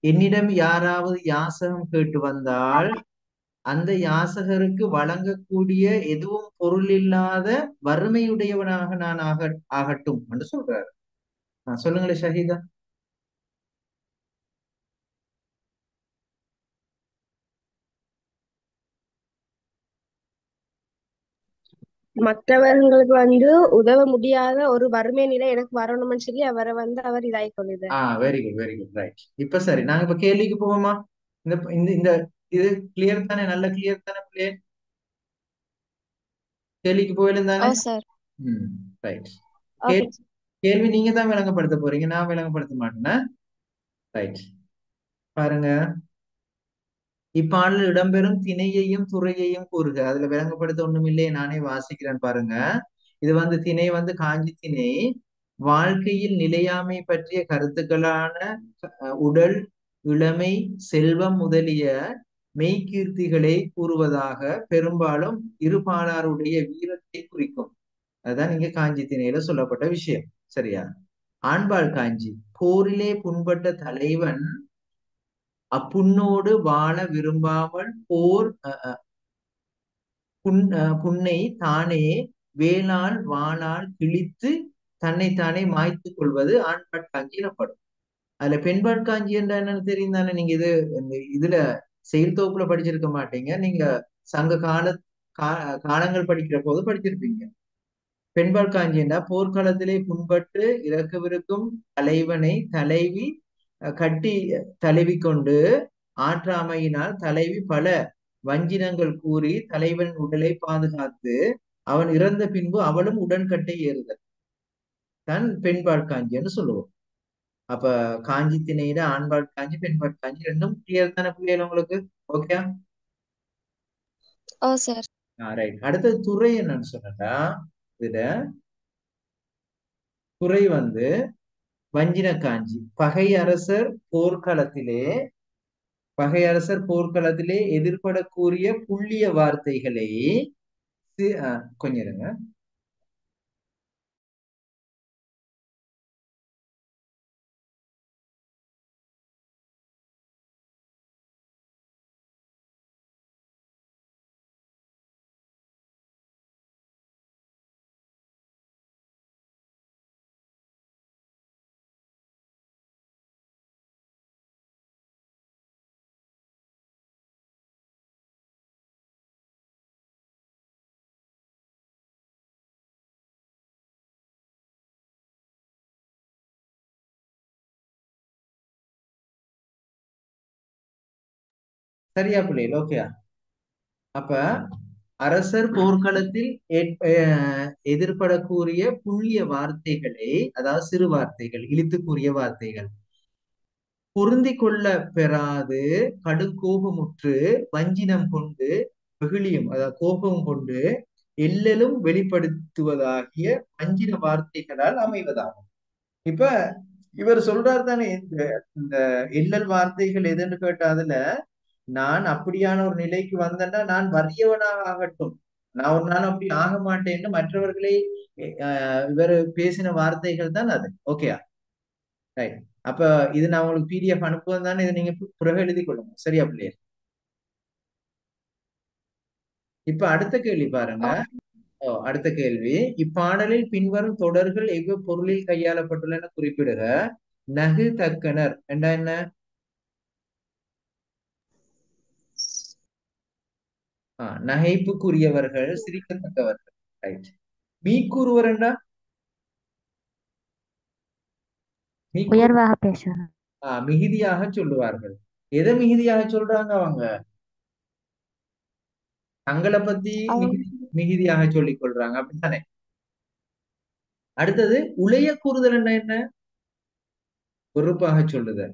என்னிடம் யாராவது யாசகம் கேட்டு வந்தால் அந்த யாசகருக்கு வழங்கக்கூடிய எதுவும் பொருள் இல்லாத வறுமையுடையவனாக நான் ஆகட்டும் என்று சொல்றாரு. சொல்லுங்களேன் ஷஹீதா. மற்றவர்களுக்கு உதவ முடியாத ஒரு வறுமை நிலை எனக்கு வரணும்னு சொல்லி அவரை அவர் இதாகி கொள்ளுது. Very good, very good, right. இப்ப சரி, நாங்க இப்ப கேள்விக்கு போவோமா? இந்த இந்த இந்த இது கிளியர் தானே? நல்ல கிளியர் தானே பிள்ளையே? கேள்விக்கு போயிலும் ஓ தானே? சார். ரைட். ஓகே. கேள்வி நீங்க தான் விளங்கப்படுத்த போறீங்க, நான் விளங்கப்படுத்த மாட்டேன்னா. ரைட். பாருங்க, இப்பாடலில் இடம்பெறும் திணையையும் துறையையும் கூறுக. அதுல விளங்கப்படுத்த ஒண்ணும் இல்லையே, நானே வாசிக்கிறேன் பாருங்க. இது திணை காஞ்சி திணை. வாழ்க்கையில் நிலையாமை பற்றிய கருத்துக்களான உடல், இளமை, செல்வம் முதலிய மெய்கீர்த்திகளை கூறுவதாக பெரும்பாலும் இருபாலாருடைய வீரத்தை குறிக்கும். அதுதான் இங்க காஞ்சி திணையில சொல்லப்பட்ட விஷயம். சரியா? ஆண்பால் காஞ்சி. போரிலே புண்பட்ட தலைவன் அப்புண்ணோடு வாழ விரும்பாமல் போர் புண்ணை தானே வேளால் வாளால் கிழித்து தன்னைத்தானே மாய்த்து கொள்வது ஆண்பால் காஞ்சி எனப்படும். அதுல பெண்பால் காஞ்சி என்ற என்னன்னு தெரியும் தானே? நீங்க இதுல செயல் தொகுப்புல படிச்சிருக்க மாட்டீங்க. நீங்க சங்க காலங்கள் படிக்கிற போது படிச்சிருப்பீங்க. பெண்பால் காஞ்சி என்றா போர்க்களத்திலே புண்பட்டு இறக்கவிருக்கும் தலைவனை தலைவி கட்டி தழுவி கொண்டு ஆற்றாமையினால் தலைவி பல வஞ்சினங்கள் கூறி தலைவன் உடலை பாதுகாத்து அவன் இறந்த பின்பு அவளும் உடன்கட்டை ஏறுதல் தான் பெண்பால் காஞ்சின்னு சொல்லுவோம். அப்ப காஞ்சி திணையில ஆண்பால் காஞ்சி பெண்பால் காஞ்சி ரெண்டும் கிளியர் தானே பிள்ளைகள் உங்களுக்கு? ஓகே. ஓ சார். ரைட். அடுத்தது துறை என்னன்னு சொன்னா, இதுல துறை வஞ்சின காஞ்சி. பகையரசர் போர்க்களத்திலே எதிர்படக்கூடிய புள்ளிய வார்த்தைகளை கொஞ்சம் இருங்க. சரியா பிள்ளைகள்? ஓகே. அப்ப அரசர் போர்க்களத்தில் எதிர்படக்கூடிய புள்ளிய வார்த்தைகளை, அதாவது சிறு வார்த்தைகள், இழித்து கூறிய வார்த்தைகள் பொருந்தி கொள்ள பெறாது கடுங்கோபமுற்று வஞ்சினம் கொண்டு வெகுளியும், அதாவது கோபம் கொண்டு எல்லலும் வெளிப்படுத்துவதாகிய வஞ்சின வார்த்தைகளால் அமைவதாகும். இப்ப இவர் சொல்றாரு தானே, இந்த எல்லல் வார்த்தைகள் எதுன்னு கேட்டாதுல, நான் அப்படியான ஒரு நிலைக்கு வந்தேன்னா நான் வறியவனாக ஆகட்டும், நான் ஒரு நாள் அப்படி ஆக மாட்டேன்னு மற்றவர்களை இவர் பேசின வார்த்தைகள் தான் அது. ஓகே. ரைட். அப்ப இது நான் உங்களுக்கு PDF அனுப்புவேன் தானே, இதை நீங்க பிறகு எழுதி கொள்ளுங்க. சரியா பிள்ளையர்? இப்ப அடுத்த கேள்வி பாருங்க. அடுத்த கேள்வி. இப்பாடலில் பின்வரும் தொடர்கள் பொருளில் கையாளப்பட்டுள்ளன குறிப்பிடுக. நகு தக்கனர் என்றா என்ன? நகைப்புக்குரியவர்கள், சிரிக்கத்தக்கவர்கள். ரைட். மீக்கூறுவர் என்றா மீக்கூ உயர்வாக பேசுவார். மிகுதியாக சொல்லுவார்கள். எதை மிகுதியாக சொல்றாங்க அவங்க? தங்களை பத்தி அவங்க மிகுதியாக சொல்லிக் கொள்றாங்க அப்படித்தானே? அடுத்தது உளைய கூறுதல் என்ன? பொறுப்பாக சொல்லுதல்.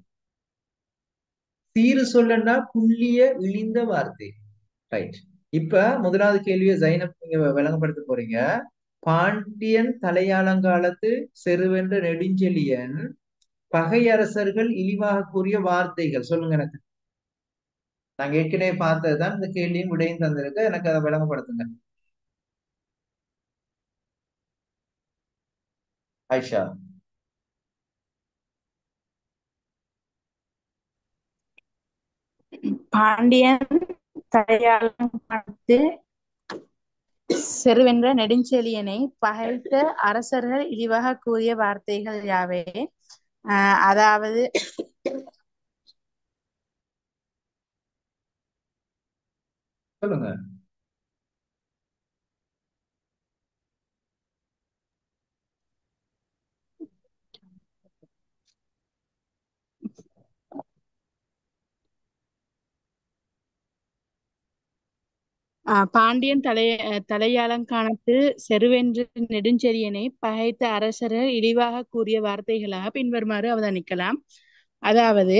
சீரு சொல்லன்னா புள்ளிய இழிந்த வார்த்தை. ரைட். இப்ப முதலாவது கேள்வியை ஜைனப் நீங்க விளங்கப்படுத்த போறீங்க. பாண்டியன் தலையாளங்காலத்து செருவென்ற நெடுஞ்செழியன் பகையரசர்கள் இழிவாக கூறிய வார்த்தைகள் சொல்லுங்க எனக்கு. நாங்க ஏற்கனவே பார்த்ததுதான் இந்த கேள்வியும் விடையும் தந்திருக்க. எனக்கு அதை விளங்கப்படுத்துங்க ஆயிஷா. பாண்டியன் தலையாளம் பார்த்து செருவென்ற நெடுஞ்செழியனை பகைத்த அரசர்கள் இழிவாக கூறிய வார்த்தைகள் யாவை? அதாவது சொல்லுங்க. பாண்டியன் தலையாலங்கானத்து செருவென்ற நெடுஞ்செழியனை பகைத்த அரசர்கள் இழிவாக கூறிய வார்த்தைகளாக பின்வருமாறு அவதானிக்கலாம். அதாவது,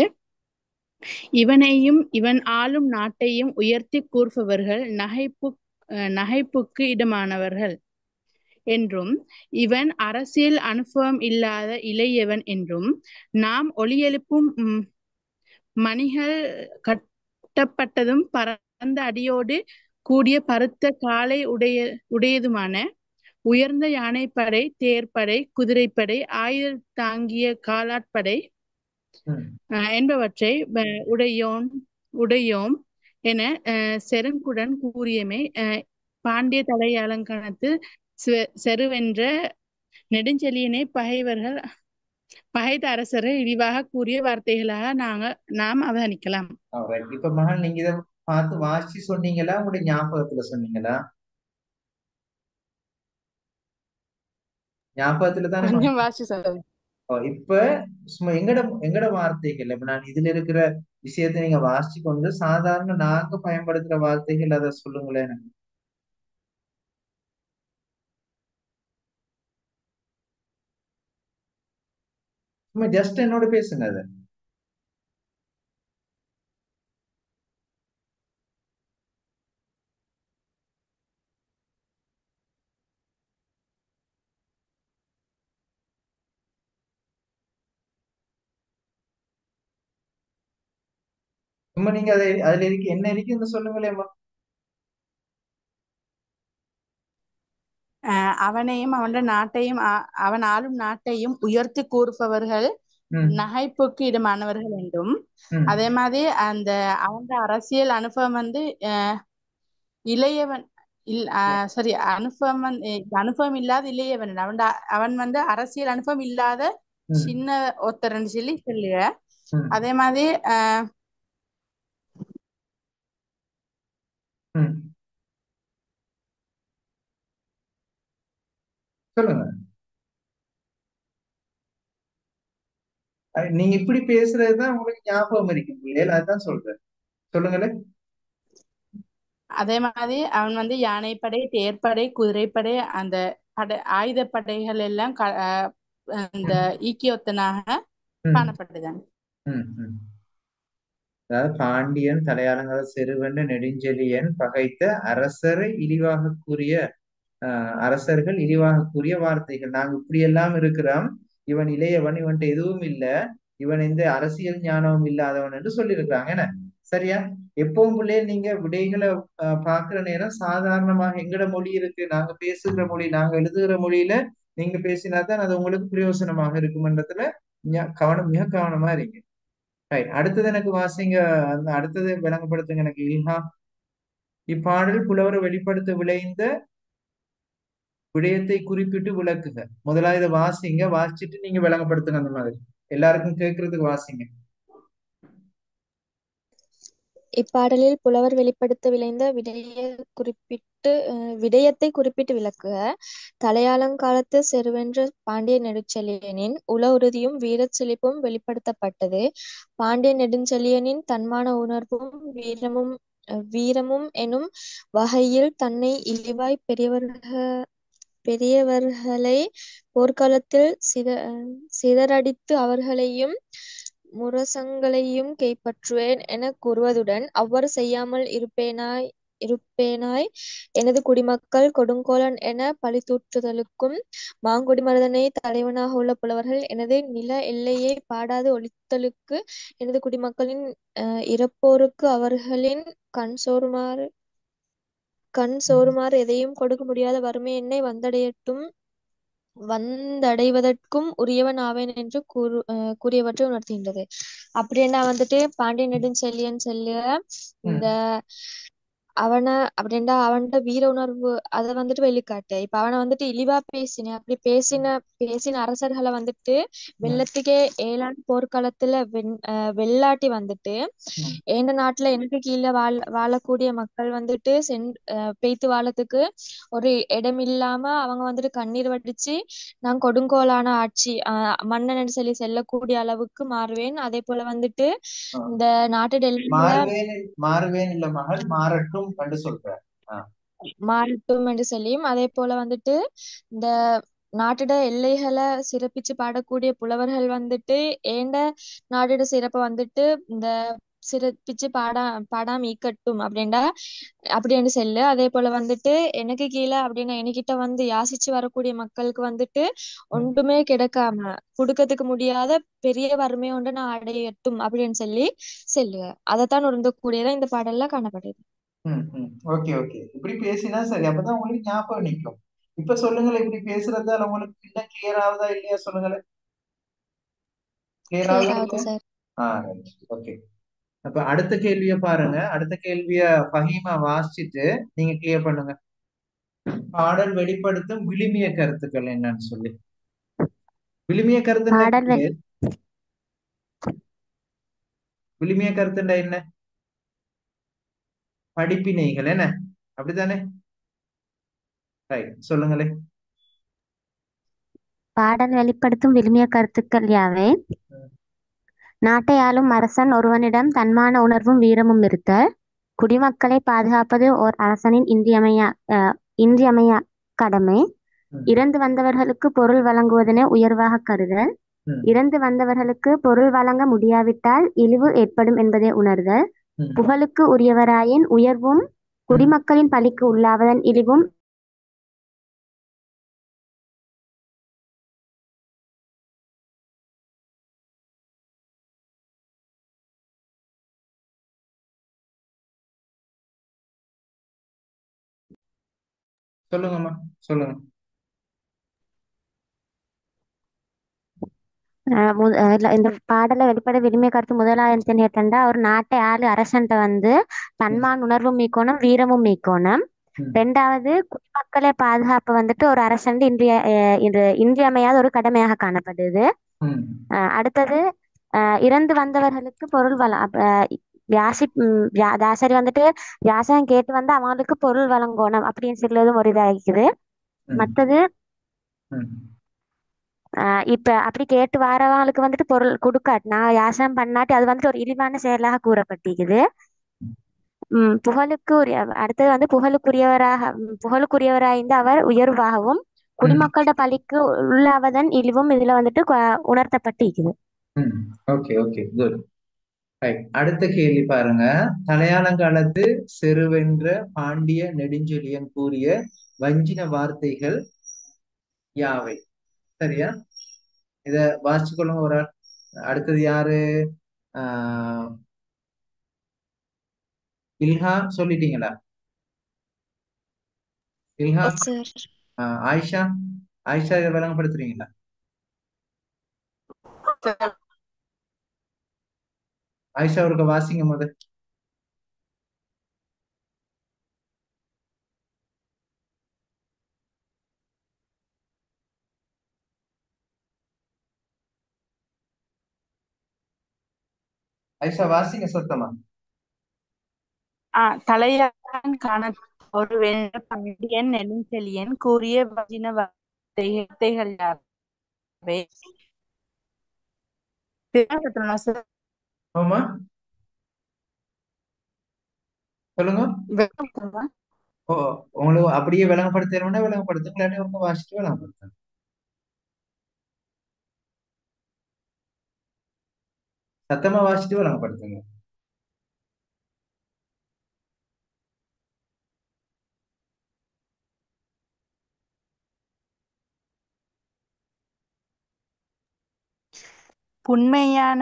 இவனையும் இவன் ஆளும் நாட்டையும் உயர்த்தி கூறுபவர்கள் நகைப்புக்கு இடமானவர்கள் என்றும், இவன் அரசியல் அனுபவம் இல்லாத இளையவன் என்றும், நாம் ஒலி எழுப்பும் மணிகள் கட்டப்பட்டதும் பரந்த அடியோடு கூடிய பருத்த காலை உடையதுமான உயர்ந்த யானைப்படை, தேர்ப்படை, குதிரைப்படை, ஆயுத தாங்கிய காலாட்படை என்பவற்றை உடையோம் என செருங்குடன் கூறியமை பாண்டிய தலையாலங்கானத்து செருவென்ற நெடுஞ்செழியனை பகைத்த அரசரை இழிவாக கூறிய வார்த்தைகளாக நாம் அவதானிக்கலாம். இப்ப மகன் நீங்க இதை பார்த்து வாசிச்சு சொன்னீங்களா, உங்களுடைய ஞாபகத்துல சொன்னீங்களா? ஞாபகத்துல தானே. வாசி சொல்லுங்க. இப்ப சும்மா எங்கட வார்த்தைகள் இப்ப நான் இதுல இருக்கிற விஷயத்தை நீங்க வாசிச்சு கொண்டு சாதாரண நாங்க பயன்படுத்துற வார்த்தைகள் அதை சொல்லுங்களேன் எனக்கு. சும்மா ஜஸ்ட் என்னோட பேசுங்க அதை. சும்மா நீங்க அதுல என்ன இருக்குன்னு சொல்லுங்களேம்மா. அவனையும் அவன் ஆளும் நாட்டையும் உயர்த்தி கூறுபவர்கள் நகைப்புக்கு இடமானவர்கள் என்றும், அதே மாதிரி அவங்க அரசியல் அனுபவம் இளையவன் அனுபவம் இல்லாத இளையவன். அவன் அரசியல் அனுபவம் இல்லாத சின்ன ஒருத்தர்ன்னு சொல்லுங்க. அதே மாதிரி சொல்லுங்க. நீங்க இப்படி பேசுறதுதான் உங்களுக்கு ஞாபகம் இருக்கு பிள்ளைகள், அதுதான் சொல்றேன். சொல்லுங்களேன். அதே மாதிரி அவன் யானைப்படை, தேர்ப்படை, குதிரைப்படை, அந்த ஆயுதப்படைகள் எல்லாம் அந்த ஈக்கியொத்தனாக காணப்பட்டதுதான். அதாவது பாண்டியன் தலையாளங்கால செருவென்ற நெடுஞ்செழியன் பகைத்த அரசரை இழிவாக கூறிய அரசர்கள் இழிவாக கூறிய வார்த்தைகள். நாங்க இப்படி எல்லாம் இருக்கிறோம், இவன் இளையவன், இவன்ட்டு எதுவும் இல்ல, இவன் எந்த அரசியல் ஞானமும் இல்லாதவன் என்று சொல்லியிருக்கிறாங்க. என்ன சரியா? எப்பவும் பிள்ளைய நீங்க விடைகளை பாக்குற நேரம் சாதாரணமாக எங்கட மொழி இருக்கு, நாங்க பேசுகிற மொழி, நாங்க எழுதுகிற மொழியில நீங்க பேசினாதான் அது உங்களுக்கு பிரயோசனமாக இருக்கும்ன்றதுல மிக கவனமா இருங்க. அடுத்தது எனக்கு வாசிங்க, அந்த அடுத்தது விளங்கப்படுத்துங்க எனக்கு. இல்ஹா. இப்பாடல் புலவரை வெளிப்படுத்த விளைந்த விடயத்தை குறிப்பிட்டு விளக்குக. முதலாவது இதை வாசிங்க, வாசிச்சுட்டு நீங்க விளங்கப்படுத்துங்க. அந்த மாதிரி எல்லாருக்கும் கேட்கறதுக்கு வாசிங்க. இப்பாடலில் புலவர் வெளிப்படுத்த விளைந்த விடயத்தை குறிப்பிட்டு விளக்குக. தலையாலங்காலத்து செருவென்ற பாண்டிய நெடுஞ்செழியனின் உள உறுதியும் வீரச் செழிப்பும் வெளிப்படுத்தப்பட்டது. பாண்டிய நெடுஞ்செழியனின் தன்மான உணர்வும் வீரமும் எனும் வகையில் தன்னை இழிவாய் பெரியவர்களை போர்க்களத்தில் சிதறடித்து அவர்களையும் முரசங்களையும் கைப்பற்றுவேன் எனக் கூறுவதுடன், அவ்வாறு செய்யாமல் இருப்பேனாய் எனது குடிமக்கள் கொடுங்கோலன் எனப் பழிதூற்றுதலுக்கும், மாங்குடிமருதனை தலைவனாக உள்ள புலவர்கள் எனது நில எல்லையைப் பாடாது ஒழித்தலுக்கு, எனது குடிமக்களின் இறப்போருக்கு அவர்களின் கண் சோறுமாறு எதையும் கொடுக்க முடியாத வறுமை என்னை வந்தடைவதற்கும் உரியவன் ஆவேன் என்று கூறியவற்றை உணர்த்துகின்றது. அப்படின்னா வந்துட்டு பாண்டிய நெடுஞ்செழியன் இந்த அப்படின்டா அவன்கிட்ட வீர உணர்வு அதை வந்துட்டு வெளிக்காட்டு. இப்ப அவனை வந்துட்டு இழிவா பேசின, அப்படி பேசின அரசர்களை வந்துட்டு வெள்ளத்துக்கே ஏழாம் போர்க்களத்துல வெள்ளாட்டி வந்துட்டு எந்த நாட்டுல எனக்கு கீழே வாழக்கூடிய மக்கள் வந்துட்டு பெய்த்து வாழறதுக்கு ஒரு இடம் இல்லாம அவங்க வந்துட்டு கண்ணீர் வடிச்சு நான் கொடுங்கோலான ஆட்சி மன்னன் சொல்லி செல்லக்கூடிய அளவுக்கு மாறுவேன். அதே போல வந்துட்டு இந்த நாட்டு மாறுவேன் இல்ல மகள் மாறட்டும் என்று சொல்ற மாறட்டும் என்று சொல்லியும், அதே போல வந்துட்டு இந்த நாட்டிட எல்லைகளை சிறப்பிச்சு பாடக்கூடிய புலவர்கள் வந்துட்டு ஏண்ட நாட்டிட சிறப்பை வந்துட்டு இந்த சிறப்பிச்சு பாடாம ஈக்கட்டும் அப்படின்னு செல்லு. அதே போல வந்துட்டு எனக்கு கீழே அப்படின்னா என்கிட்ட வந்து யாசிச்சு வரக்கூடிய மக்களுக்கு வந்துட்டு ஒன்றுமே கிடைக்காம கொடுக்கறதுக்கு முடியாத பெரிய வறுமை ஒன்று நான் அடையட்டும் அப்படின்னு சொல்லி செல்லுக. அதைத்தான் உணர்ந்தக்கூடியதான் இந்த பாடல்ல காணப்படுது. ஓகே ஓகே, இப்படி பேசினா சரி, அப்பதான் உங்களுக்கு ஞாபகம் நிற்கும். இப்ப சொல்லுங்களேன், இப்படி பேசுறதால உங்களுக்கு இன்னும் கிளியர் ஆகுதா இல்லையா? சொல்லுங்களேன். கிளியர் ஆகுதா? ஓகே. அப்ப அடுத்த கேள்விய பாருங்க. அடுத்த கேள்விய பஹீமா வாசிச்சுட்டு நீங்க கிளியர் பண்ணுங்க. பாடல் வெளிப்படுத்தும் விழுமிய கருத்துக்கள் என்னன்னு சொல்லி. விழுமிய கருத்து விழுமிய கருத்துண்டா என்ன? படிப்பினைகள் என்ன, அப்படித்தானே? சொல்லுங்களே. பாடல் வெளிப்படுத்தும் விழுமிய கருத்துக்கள் யாவை? நாட்டை ஆளும் அரசன் ஒருவனிடம் தன்மான உணர்வும் வீரமும் இருத்தல், குடிமக்களை பாதுகாப்பது ஓர் அரசனின் இன்றியமையா கடமை, இறந்து வந்தவர்களுக்கு பொருள் வழங்குவதனை உயர்வாக கருதல், இறந்து வந்தவர்களுக்கு பொருள் வழங்க முடியாவிட்டால் இழிவு ஏற்படும் என்பதை உணர்தல், புகழுக்கு உரியவராயின் உயர்வும் குடிமக்களின் பழிக்கு உள்ளாவதன் இழிவும் சொல்லுங்கம்மா, சொல்லுங்க. இந்த பாடல வெளிப்பட விரும்பிய கருத்து முதலாயிரத்தி கேட்டா, ஒரு நாட்டை ஆளு அரசன்ட்ட வந்து தன்மான் உணர்வும் மீக்கோணும் வீரமும் மீக்கோணும். ரெண்டாவது, குடிமக்களை பாதுகாப்பு வந்துட்டு ஒரு அரசன் இன்றியமையாத ஒரு கடமையாக காணப்படுது. அடுத்தது, இறந்து வந்தவர்களுக்கு பொருள் தாசரி வந்துட்டு வியாசம் கேட்டு வந்து அவங்களுக்கு பொருள் வழங்கணும் அப்படின்னு சொல்றதும் ஒரு இதாகிக்குது. மற்றது, இப்ப அப்படி கேட்டு வரவங்களுக்கு வந்துட்டு பொருள் கொடுக்காட்டு நான் யாசகம் பண்ணாட்டி அது வந்துட்டு ஒரு இழிவான செயலாக கூறப்பட்டிருக்குது. அடுத்தது வந்து புகழுக்குரியவராய்ந்து அவர் உயர்வாகவும் குடிமக்களோட பழிக்கு உள்ளாவதன் இழிவும் இதுல வந்துட்டு உணர்த்தப்பட்டிருக்குது. Okay okay, good. அடுத்த கேள்வி பாருங்க. தலையாளங்காலத்து செருவென்ற பாண்டிய நெடுஞ்செழியன் கூறிய வஞ்சின வார்த்தைகள் யாவை? சரியா? இத வாசிச்சு கொள்ளுங்க ஒரு ஆள். அடுத்தது யாரு? இல்ஹா சொல்லிட்டீங்களா? இல்ஹா, ஆயிஷா, ஆயிஷா இதை விளங்கப்படுத்துறீங்களா? ஆயிஷா அவருக்கு வாசிங்க முத. ஐஷா வாசிங்க சத்தமா. தலையான் காண ஒரு வெண்ட பாண்டியன் நெடுஞ்செழியன் கூறிய வஞ்சின வார்த்தைகள் யாவை? திரும்ப சொல்லுங்க ஆமா சொல்லுங்க. sir. ஓ, உங்களுக்கு அப்படியே விளங்கப்படுத்தணும்னா விளங்கப்படுத்துங்க, இல்லாட்டி உங்க வாசிட்டு விளங்கப்படுத்துங்க. சத்தமா வாசிட்டு விளங்கப்படுத்துங்க. புன்மையான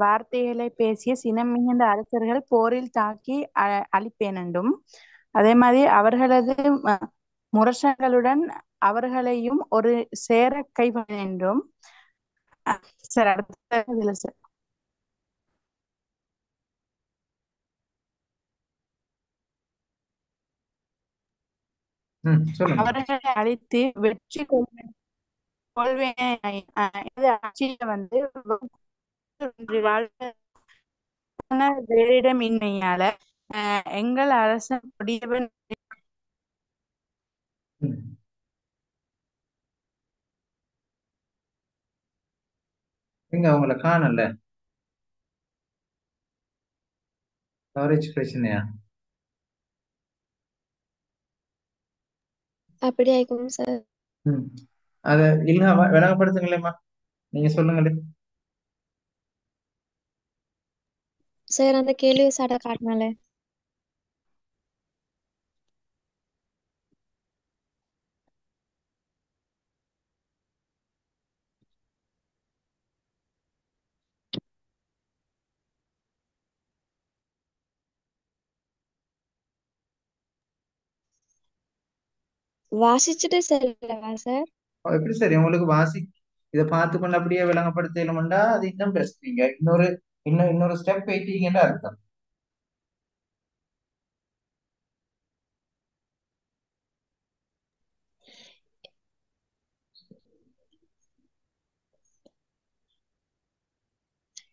வார்த்தைகளை பேசிய சினம் மிகுந்த அரசர்கள் போரில் தாக்கி அழிப்பேனென்றும், அதே மாதிரி அவர்களது முரசங்களுடன் அவர்களையும் ஒரு சேர கைப்பற்றேன் என்றும். சார் அடுத்த இதுல சார் சொல்லுங்க. அவர்களை அழித்து வெற்றி கொள்வேன் ஆட்சியில வந்து வேறிடமின்மையால எங்கள் அரசன் கொடியவன் ம். எங்க அவங்கள காணல, கவரேஜ் பிரச்சனையா? அப்படி ஆயிக்கும் சார். ம். அத இல்ல விளங்கப்படுத்துங்களேம்மா, நீங்க சொல்லுங்களே. சார் அந்த கேள்வி சாட காட்டினாலே. வாசிச்சுட்டு சொல்லவா சார்? எப்படி சரி உங்களுக்கு இதை பார்த்து கொண்டு அப்படியே விளங்கப்படுத்தலும்டா அது இன்னும் பெஸ்ட். நீங்க இன்னொரு ஸ்டெப் போயிட்டீங்கன்னு அர்த்தம்.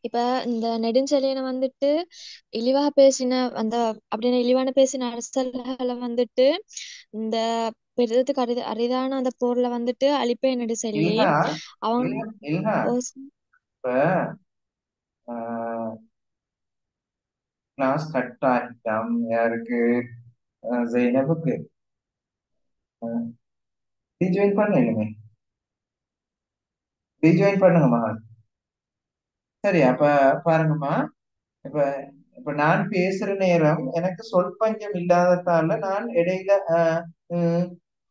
இப்ப இந்த நெடுஞ்செழியனை வந்துட்டு இழிவா பேசின அந்த அப்படின்னு இழிவான பேசின அரசர்களை வந்துட்டு இந்த பெரிதுக்கு அரிதான அந்த போர்ல வந்துட்டு அழிப்பேன் என்று சொல்லி இல்ல அவங்க இல்ல இப்ப கிளாஸ் கட் ஆகிட்டாம் யாருக்கு? ஜெயினபுக்கு ரீஜாயின் பண்ணுங்க, ரீஜாயின் பண்ணுங்கம்மா. சரி அப்ப பாருங்கம்மா, இப்ப இப்ப நான் பேசுற நேரம் எனக்கு சொல் பஞ்சம் இல்லாததால நான் இடையில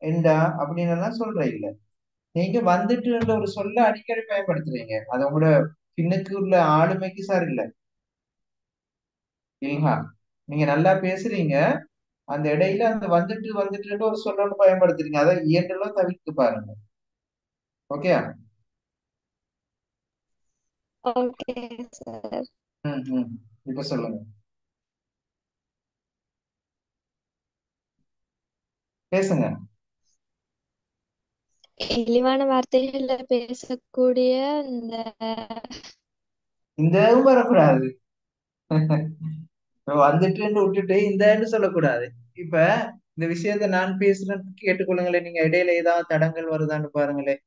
எண்டா அப்படின்னு எல்லாம் சொல்றேன். இல்ல, நீங்க வந்துட்டு ஒரு சொல்ல அடிக்கடி பயன்படுத்துறீங்க, அது உங்களோட பின்னுக்கு உள்ள ஆளுமைக்கு சார் இல்ல இல்ஹா. நீங்க நல்லா பேசுறீங்க, அந்த இடையில அந்த வந்துட்டு ஒரு சொல்லோடு பயன்படுத்துறீங்க, அதை இயன்றளவு தவிர்த்து பாருங்க. ஓகே. Okay sir. ம். இப்ப சொல்லுங்க, பேசுங்க. இழிவான வார்த்தைகள்ல பேசக்கூடிய இந்த இந்த வரக்கூடாது. வந்துட்டு விட்டுட்டு இந்தன்னு சொல்லக்கூடாது. இப்ப இந்த விஷயத்த நான் பேசுறேன்னு கேட்டுக்கொள்ளுங்களேன், நீங்க இடையில ஏதாவது தடங்கள் வருதான்னு பாருங்களேன்.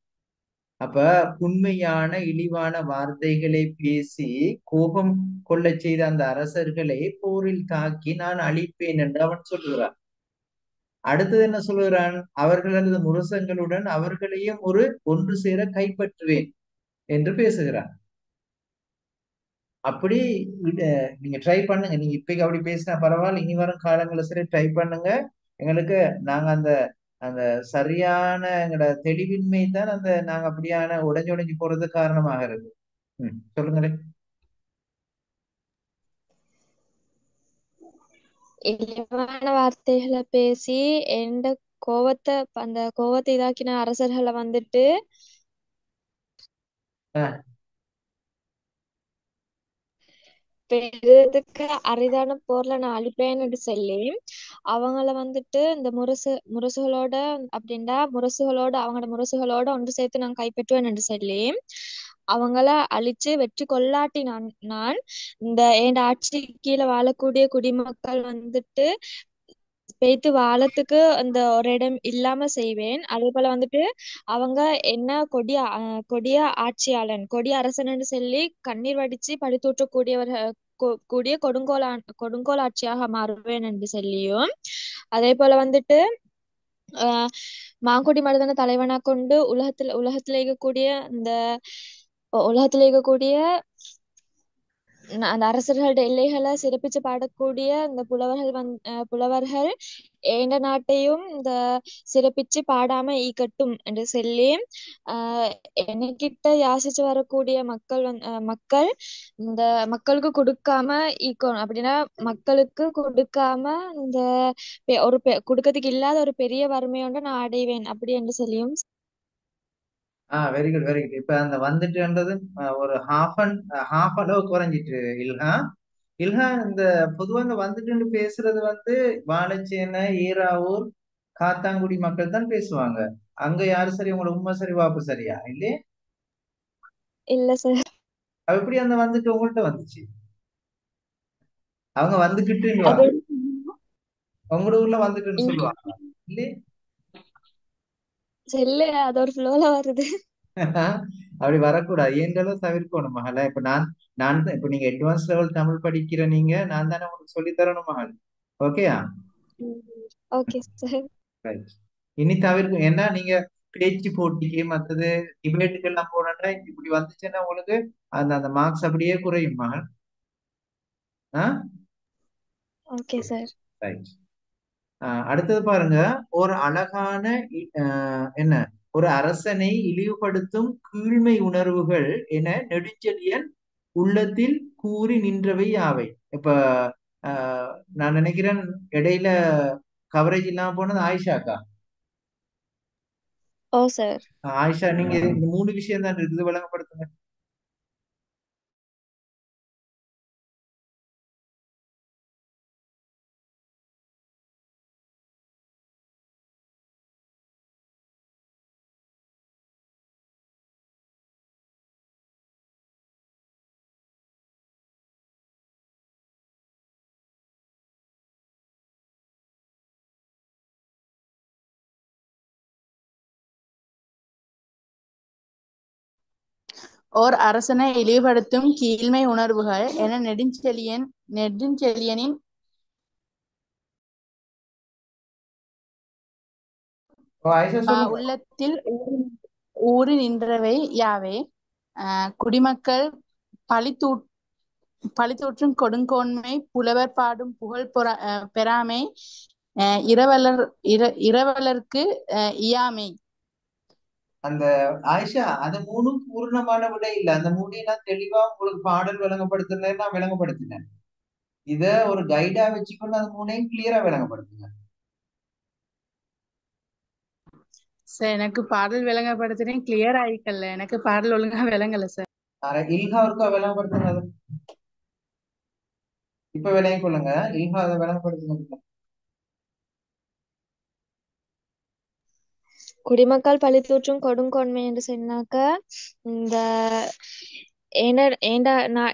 அப்ப உண்மையான இழிவான வார்த்தைகளை பேசி கோபம் கொள்ளச் செய்த அந்த அரசர்களை போரில் தாக்கி நான் அழிப்பேன் என்று அவன் சொல்லுகிறான். அடுத்தது என்ன சொல்லுகிறான்? அவர்களது முரசங்களுடன் அவர்களையும் ஒன்று சேர கைப்பற்றுவேன் என்று பேசுகிறான். அப்படி நீங்க ட்ரை பண்ணுங்க. நீங்க இப்பைக்கு அப்படி பேசினா பரவாயில்ல, இனி வரும் காலங்களை சரி ட்ரை பண்ணுங்க. எங்களுக்கு நாங்க அந்த அந்த சரியான எங்களோட தெளிவின்மை தான் நாங்க அப்படியான உடைஞ்சு போறது காரணமாக இருக்கு. சொல்லுங்களேன். இழிவான வார்த்தைகளை பேசி எந்த அந்த கோவத்தை இதாக்கின அரசர்களை வந்துட்டு பெரியதுக்கு அரிதான போர்ல நான் அழிப்பேன்னு சொல்லி அவங்கள வந்துட்டு இந்த முரசுகளோட அப்படின்டா அவங்களோட முரசுகளோட ஒன்று சேர்த்து நான் கைப்பற்றுவேன் என்று சொல்லி அவங்கள அழிச்சு வெற்றி கொள்ளாட்டி நான் இந்த என் ஆட்சி கீழே வாழக்கூடிய குடிமக்கள் வந்துட்டு பேத்து வாழத்துக்கு அந்த ஒரு இடம் இல்லாம செய்வேன். அதே போல வந்துட்டு அவங்க என்ன கொடிய ஆட்சியாளன் கொடிய அரசன்னு சொல்லி கண்ணீர் வடிச்சு பழிதூற்றக்கூடியவர்கள் கூடிய கொடுங்கோல் ஆட்சியாக மாறுவேன் என்று சொல்லியும் அதே போல வந்துட்டு மாங்குடி மருதன தலைவனா கொண்டு உலகத்துல இருக்கக்கூடிய இந்த உலகத்துல இருக்கக்கூடிய அந்த அரசர்களோட எல்லைகளை சிறப்பிச்சு பாடக்கூடிய இந்த புலவர்கள் ஏண்ட நாட்டையும் இந்த சிறப்பிச்சு பாடாம ஈக்கட்டும் என்று சொல்லி என்கிட்ட யாசிச்சு வரக்கூடிய மக்கள் இந்த மக்களுக்கு கொடுக்காம ஈக்கணும் அப்படின்னா மக்களுக்கு கொடுக்காம இந்த கொடுக்கறதுக்கு இல்லாத ஒரு பெரிய வறுமையோட நான் அடைவேன் அப்படி என்று சொல்லியும் வெரி குட் வெரி குட். இப்ப அந்த வந்துட்டுன்றது ஒரு ஹாஃப் அளவு குறைஞ்சிட்டு இல்ஹா. இல்ஹா இந்த பொதுவா இந்த வந்துட்டு பேசுறது வந்து வாழைச்சேனை, ஈராவூர், காத்தாங்குடி மக்கள் தான் பேசுவாங்க. அங்க யாரு சரி, உங்களோட உண்மை சரி வாப்பு சரியா இல்லையே? இல்ல சார். அது எப்படி அந்த வந்துட்டு உங்கள்கிட்ட வந்துச்சு? அவங்க வந்துகிட்டு அது உங்களோட ஊர்ல வந்துட்டுன்னு சொல்லுவாங்க இல்லையே? இல்ல அது ஒரு ஃப்ளோல வருது. அப்படி வரக்கூடாது. ஏன்றாலும் தவிர்க்கணும் மகளா. இப்ப நான் இப்ப நீங்க அட்வான்ஸ் லெவல் தமிழ் படிக்கிற நீங்க, நான் தானே உங்களுக்கு சொல்லி தரணும் மகள். ஓகேயா? Okay sir. இனி தவிர்க்கும். ஏன்னா நீங்க பேச்சு போட்டிக்கு மற்றது டிபேட்டுக்கு எல்லாம் போனோம்னா இப்படி வந்துச்சுன்னா உங்களுக்கு அந்த அந்த மார்க்ஸ் அப்படியே குறையும் மகள். Okay sir. ரைட். அடுத்தது பாருங்க. ஒரு அழகான என்ன ஒரு அரசனை இழிவுபடுத்தும் கீழ்மை உணர்வுகள் என நெடுஞ்செழியன் உள்ளத்தில் கூறி நின்றவை யாவை? இப்ப நான் நினைக்கிறேன் இடையில கவரேஜ் இல்லாம போனது ஆயிஷாக்கா. ஓ சார். ஆயிஷா, நீங்க இந்த 3 விஷயம் தான் இருக்குது, விளங்கப்படுத்துங்க. ஓர் அரசனை இழிவுபடுத்தும் கீழ்மை உணர்வுகள் என நெடுஞ்செழியனின் உள்ளத்தில் ஊறி நின்றவை யாவே? குடிமக்கள் பழிதூற்றும் கொடுங்கோன்மை, புலவர் பாடும் புகழ் பெறாமை, இரவலர்க்கு இயாமை. அந்த ஆயிஷா, அந்த 3 பூர்ணமான விட இல்ல. அந்த 3 நான் தெளிவா உங்களுக்கு பாடல் விளங்கப்படுத்துனேன், நான் விளங்கப்படுத்தினேன். இத ஒரு கைடா வச்சுக்கொண்டு அந்த 3ஐயும் கிளியரா விளங்கப்படுத்துங்க. சார் எனக்கு பாடல் விளங்கப்படுத்துறேன், கிளியர் ஆயிக்கல. எனக்கு பாடல் ஒழுங்கா விளங்கல சார். இல்ஹா இருக்கா விளங்கப்படுத்துங்க. இப்ப விளங்கி கொள்ளுங்க. இல்ஹா அதை விளங்கப்படுத்துங்க. குடிமக்கள் பழிதூற்றும் கொடுங்கோன்மை என்று சொன்னாக்க இந்த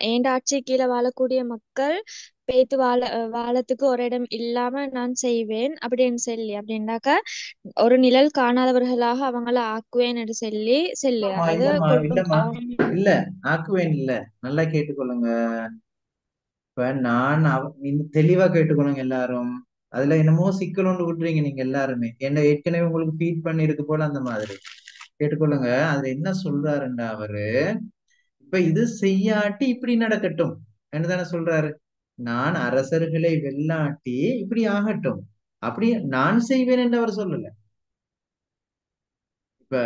ஏண்ட ஆட்சி கீழே வாழக்கூடிய மக்கள் பேத்து வாழத்துக்கு ஒரு இடம் இல்லாம நான் செய்வேன் அப்படின்னு சொல்லி அப்படின்னாக்க ஒரு நிழல் காணாதவர்களாக அவங்கள ஆக்குவேன் என்று சொல்லி அதாவது இல்ல ஆக்குவேன் இல்ல. நல்லா கேட்டுக்கொள்ளுங்க. இப்ப நான் தெளிவா கேட்டுக்கொள்ளுங்க எல்லாரும். அதுல என்னமோ சிக்கல் ஒன்று விட்டுறீங்க நீங்க எல்லாருமே. என்ன ஏற்கனவே உங்களுக்கு ஃபீட் பண்ணி இருக்கு போல அந்த மாதிரி கேட்டுக்கொள்ளுங்க. அதுல என்ன சொல்றாருண்டா அவரு, இப்ப இது செய்யாட்டி இப்படி நடக்கட்டும் என்னதானே சொல்றாரு. நான் அரசர்களை வெல்லாட்டி இப்படி ஆகட்டும், அப்படி நான் செய்வேன் என்று அவர் சொல்லல. இப்ப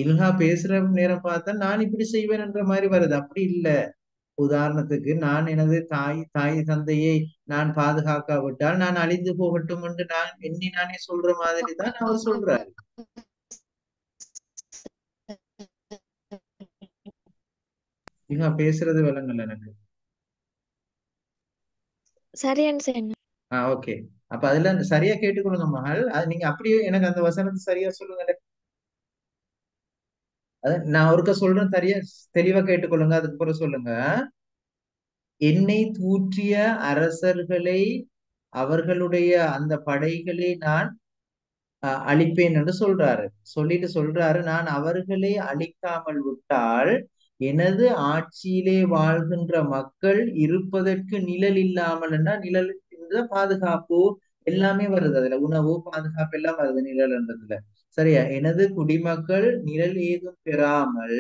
இல்ஹா பேசுற நேரம் பார்த்தா நான் இப்படி செய்வேன் என்ற மாதிரி வருது. அப்படி இல்ல. உதாரணத்துக்கு நான் எனது தாய் தந்தையை நான் பாதுகாக்காவிட்டால் நான் அழிந்து போகட்டும் என்று நான் எண்ணி நானே சொல்ற மாதிரி தான் அவர் சொல்றாரு. இங்க பேசுறது விளங்கல எனக்கு. ஓகே. அப்ப அதுல சரியா கேட்டுக்கொள்ளுங்க மகள். அது நீங்க அப்படியே எனக்கு அந்த வசனத்தை சரியா சொல்லுங்க. அது நான் ஒருக்க சொல்றேன், தெளிவா கேட்டுக்கொள்ளுங்க, அதுக்கு பிறகு சொல்லுங்க. என்னை தூற்றிய அரசர்களை, அவர்களுடைய அந்த படைகளை நான் அழிப்பேன் என்று சொல்றாரு. சொல்லிட்டு சொல்றாரு, நான் அவர்களை அழிக்காமல் விட்டால் எனது ஆட்சியிலே வாழ்கின்ற மக்கள் இருப்பதற்கு நிழல் இல்லாமல், நிழலுக்கு பாதுகாப்பு எல்லாமே வருது, அதுல உணவு பாதுகாப்பு எல்லாம் வருது நிழல்ன்றதுல. சரியா? எனது குடிமக்கள் நிழல் ஏதும் பெறாமல்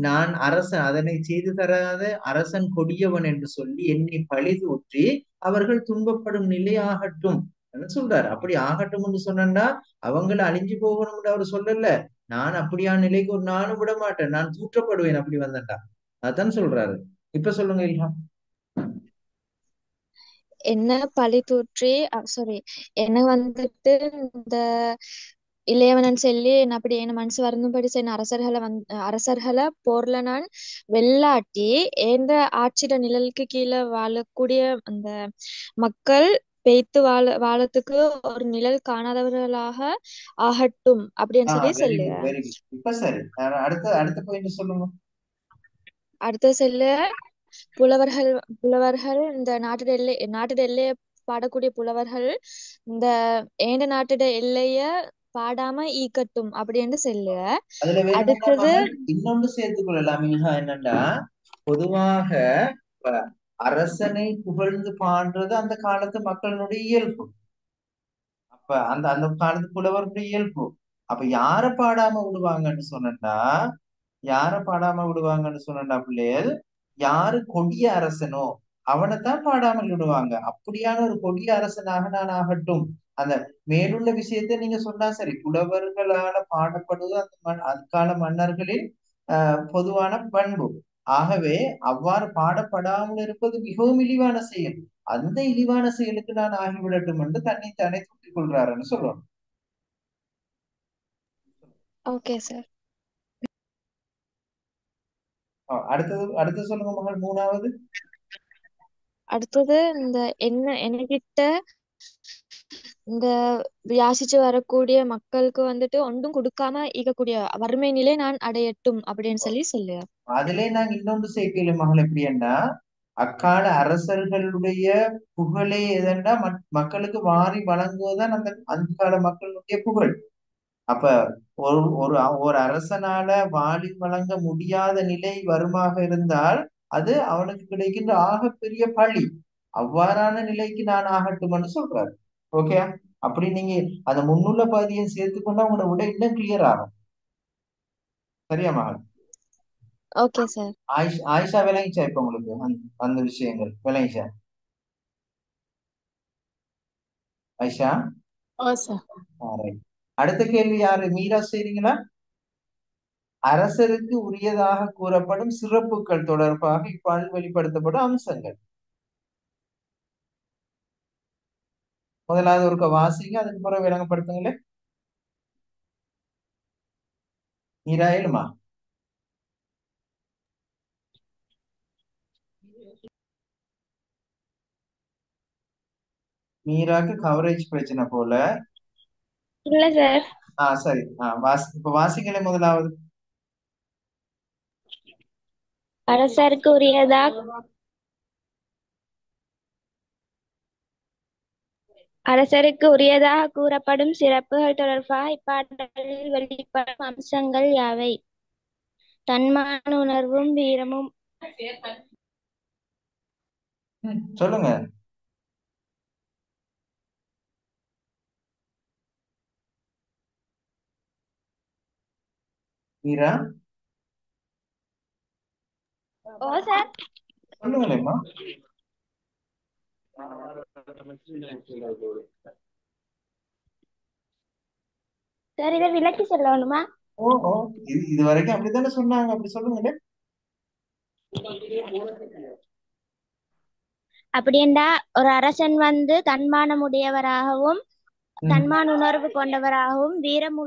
நான் அரசன், அதனை செய்து தராத அரசன் கொடியவன் என்று சொல்லி என்னை பழி தூற்றி அவர்கள் துன்பப்படும் நிலை ஆகட்டும் என்ன சொல்றாரு. அப்படி ஆகட்டும் என்று சொன்னா அவங்கள அழிஞ்சு போகணும்னு அவர் சொல்லல. நான் அப்படியான நிலைக்கு ஒரு நானும் விட மாட்டேன், நான் தூற்றப்படுவேன் அப்படி வந்தேன்டா. அதான் சொல்றாரு. இப்ப சொல்லுங்க இல்லா. என்ன பழி தூற்றி சாரி, என்ன வந்துட்டு இந்த இளையவனன் சொல்லி என்ன அப்படி என்ன மனசு வருந்தும்படி செய்ய அரசர்களை போர்ல நான் வெள்ளாட்டி எந்த ஆட்சிட நிழலுக்கு கீழே வாழக்கூடிய அந்த மக்கள் பெய்த்து வாழத்துக்கு ஒரு நிழல் காணாதவர்களாக ஆகட்டும் அப்படின்னு சொல்லி வெரி சொல்லு. Good, very good. இப்ப சரி, அடுத்த அடுத்த பாயிண்ட் சொல்லுங்க. அடுத்த செல்லு புலவர்கள் புலவர்கள் இந்த நாட்டுட எல்லைய பாடக்கூடிய புலவர்கள் இந்த ஏண்ட நாட்டுட எல்லைய பாடாம ஈக்கட்டும் அப்படின்னு சொல்லு. அதுல வேணும்னா அடுத்தது மகள் இன்னொன்று சேர்த்துக் கொள்ளலாம் மிக என்னன்னா, பொதுவாக இப்ப அரசனை புகழ்ந்து பாடுறது அந்த காலத்து மக்களினுடைய இயல்பு. அப்ப அந்த அந்த காலத்து புலவருடைய இயல்பு. அப்ப யார பாடாம விடுவாங்கன்னு சொன்னா, யார பாடாம விடுவாங்கன்னு சொன்னா பிள்ளைகள், யாரு கொடிய அரசனோ அவனைத்தான் பாடாமல் விடுவாங்க. அப்படியான ஒரு கொடிய அரசனாக நான் ஆகட்டும். அந்த மேலுள்ள விஷயத்தை நீங்க சொன்னா சரி, புலவர்களால பாடப்படுவது அந்த அக்கால மன்னர்களின் பொதுவான பண்பு. ஆகவே அவ்வாறு பாடப்படாமல் இருப்பது மிகவும் இழிவான செயல். அந்த இழிவான செயலுக்கு நான் ஆகிவிடட்டும் என்று தன்னை தானே தூக்கிக் கொள்றாருன்னு சொல்லுவாங்க. Okay sir. அடுத்தது சொல்லுங்க மகள், மூணாவது. அடுத்தது இந்த என்கிட்ட இந்த யாசிச்சு வரக்கூடிய மக்களுக்கு வந்துட்டு ஒன்றும் கொடுக்காம ஈக்கக்கூடிய வறுமை நிலை நான் அடையட்டும் அப்படின்னு சொல்லி சொல்லு. அதிலே நாங்க இன்னொன்று சேர்க்கல மகள், எப்படின்னா அக்கால அரசர்களுடைய புகழே எதன்னா மக்களுக்கு வாரி வழங்குவதுதான் அந்த அந்த கால மக்களுடைய புகழ். அப்ப ஒரு ஒரு ஒரு அரசனால வாரி வழங்க முடியாத நிலை வருமாக இருந்தால் அது அவனுக்கு கிடைக்கின்ற ஆகப்பெரிய பழி. அவ்வாறான நிலைக்கு நான் ஆகட்டும்னு சொல்றாரு. ஓகே, அப்படி நீங்க அந்த முன்னுள்ள பகுதியை சேர்த்துக்கொண்டா உங்களோட விட இன்னும் கிளியர் ஆகும். சரியா மகள்? Okay sir. ஆயிஷா விளங்கிச்சா இப்ப உங்களுக்கு அந்த விஷயங்கள் விளங்கிச்சா ஆயிஷா? ஓ சார். right. அடுத்த கேள்வி யாரு, மீரா செய்றீங்களா? அரசருக்கு உரியதாக கூறப்படும் சிறப்புகள் தொடர்பாக இப்பாடல் வெளிப்படுத்தப்படும் அம்சங்கள். முதலாவது ஒருக்க வாசிங்க, அதுக்கு பிறகு விளங்கப்படுத்துங்களே. மீரா ஏழுமா? மீராக்கு கவரேஜ் பிரச்சனை போல. இல்ல சார். சரி, இப்ப வாசிங்களே முதலாவது. அரசருக்கு உரியதா அரசருக்கு உரியதாக கூறப்படும் சிறப்புகள் தொடர்பாக இப்பாடலில் வெளிப்படும் அம்சங்கள் யாவை? தன்மான உணர்வும் வீரமும். சொல்லுங்க மீரா. ஓ சார். சொல்லுங்களேம்மா. சார் இதை விளக்கி சொல்லணுமா? ஓ இது வரைக்கும் அப்படித்தானே சொன்னாங்க, அப்படி சொல்லுங்களே. அப்படின்னா ஒரு அரசன் வந்து தன்மானம் உடையவராகவும் தன்மான உணர்வு கொண்டவராகவும் வீரம்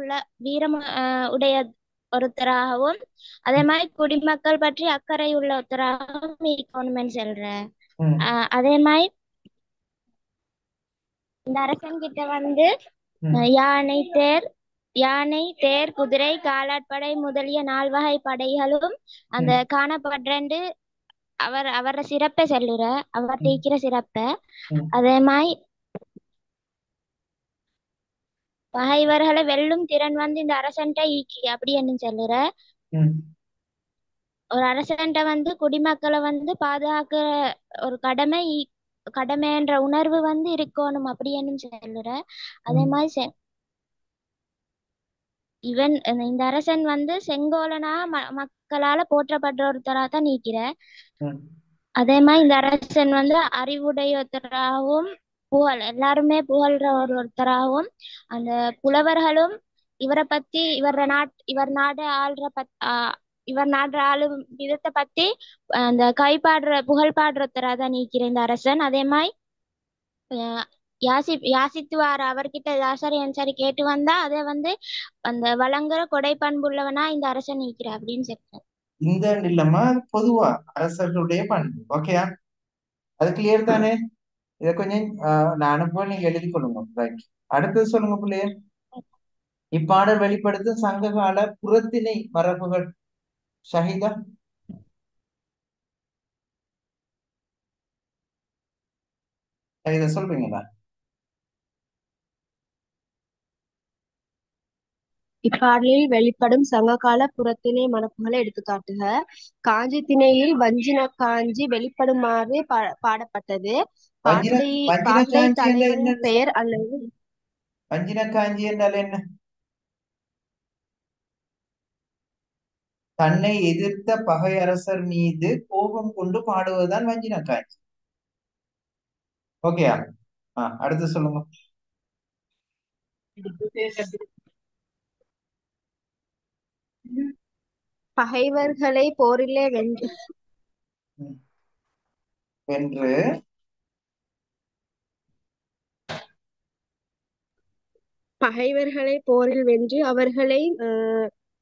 உடைய ஒருத்தராகவும் அதே மாதிரி குடிமக்கள் பற்றி அக்கறை உள்ள ஒருத்தராகவும் இருக்கணும்னு சொல்றேன். அதே மாதிரி இந்த அரசன் கிட்ட வந்து யானை தேர் யானை, தேர், குதிரை, காலாட்படை முதலிய 4 வகை படைகளும் அந்த ம், காணப்படுறேன்னு அவர சிறப்பை சொல்லுற, அவர் ம், இருக்கிற சிறப்பை. ம், அதே மாதிரி பகைவர்களை வெல்லும் திறன் வந்து இந்த அரசன்ட்ட ஈக்கி அப்படின்னு சொல்லுற. ம், ஒரு அரசன்ட்ட வந்து குடிமக்களை வந்து பாதுகாக்கிற ஒரு கடமைன்ற உணர்வு வந்து இருக்கணும் அப்படின்னு சொல்லுற. அதே ம், மாதிரி இந்த அரசன் வந்து செங்கோலனா மக்களால போற்றப்படுற ஒருத்தரா தான் நீக்கிற. ம், அதே மாதிரி இந்த அரசன் வந்து அறிவுடையொருத்தராகவும் எல்லாருமே புகழ்ற ஒருத்தராகவும் அந்த புலவர்களும் இவரை பத்தி இவர் நாடு ஆள்ற இவர் நாடு ஆளும் விதத்தை பத்தி அந்த புகழ் பாடுறொருத்தரா தான் நீக்கிற இந்த அரசன். அதே மாதிரி அஹ், யாசித்து வார அவர்கிட்ட தாசரையன் சரி கேட்டு வந்தா அதை வந்து அந்த வழங்குற கொடை பண்புள்ளவனா இந்த அரசன் நீக்கிற அப்படின்னு சொல்றாரு. இந்த இல்லம்மா அது பொதுவா அரசர்களுடைய பண்பு. ஓகேயா? அது கிளியர் தானே? இதை கொஞ்சம் நான் அனுப்புவேன், நீங்க எழுதி கொள்ளுங்க. ரைட். அடுத்தது சொல்லுங்க பிள்ளைய. இப்பாடல் வெளிப்படுத்தும் சங்ககால புறத்திணை மரபுகள். ஷஹீதா, இதை சொல்றீங்களா? இப்பாடலில் வெளிப்படும் சங்ககால புறத்திணை மரபுகளை எடுத்துக்காட்டுக. காஞ்சி திணையில் வஞ்சின காஞ்சி வெளிப்படுமாறு பாடப்பட்டது. வஞ்சின பாட்டை வஞ்சின பாட்டை காஞ்சி என்ற தலைவனின் என்னன்னு பெயர் சொல்லுங்க. அல்லது வஞ்சின காஞ்சி என்றால் என்ன? தன்னை எதிர்த்த பகை அரசர் மீது கோபம் கொண்டு பாடுவதுதான் வஞ்சின காஞ்சி. ஓகேயா? அடுத்து சொல்லுங்க. பகைவர்களை போரிலே வென்று ம். வென்று பகைவர்களை போரில் வென்று அவர்களை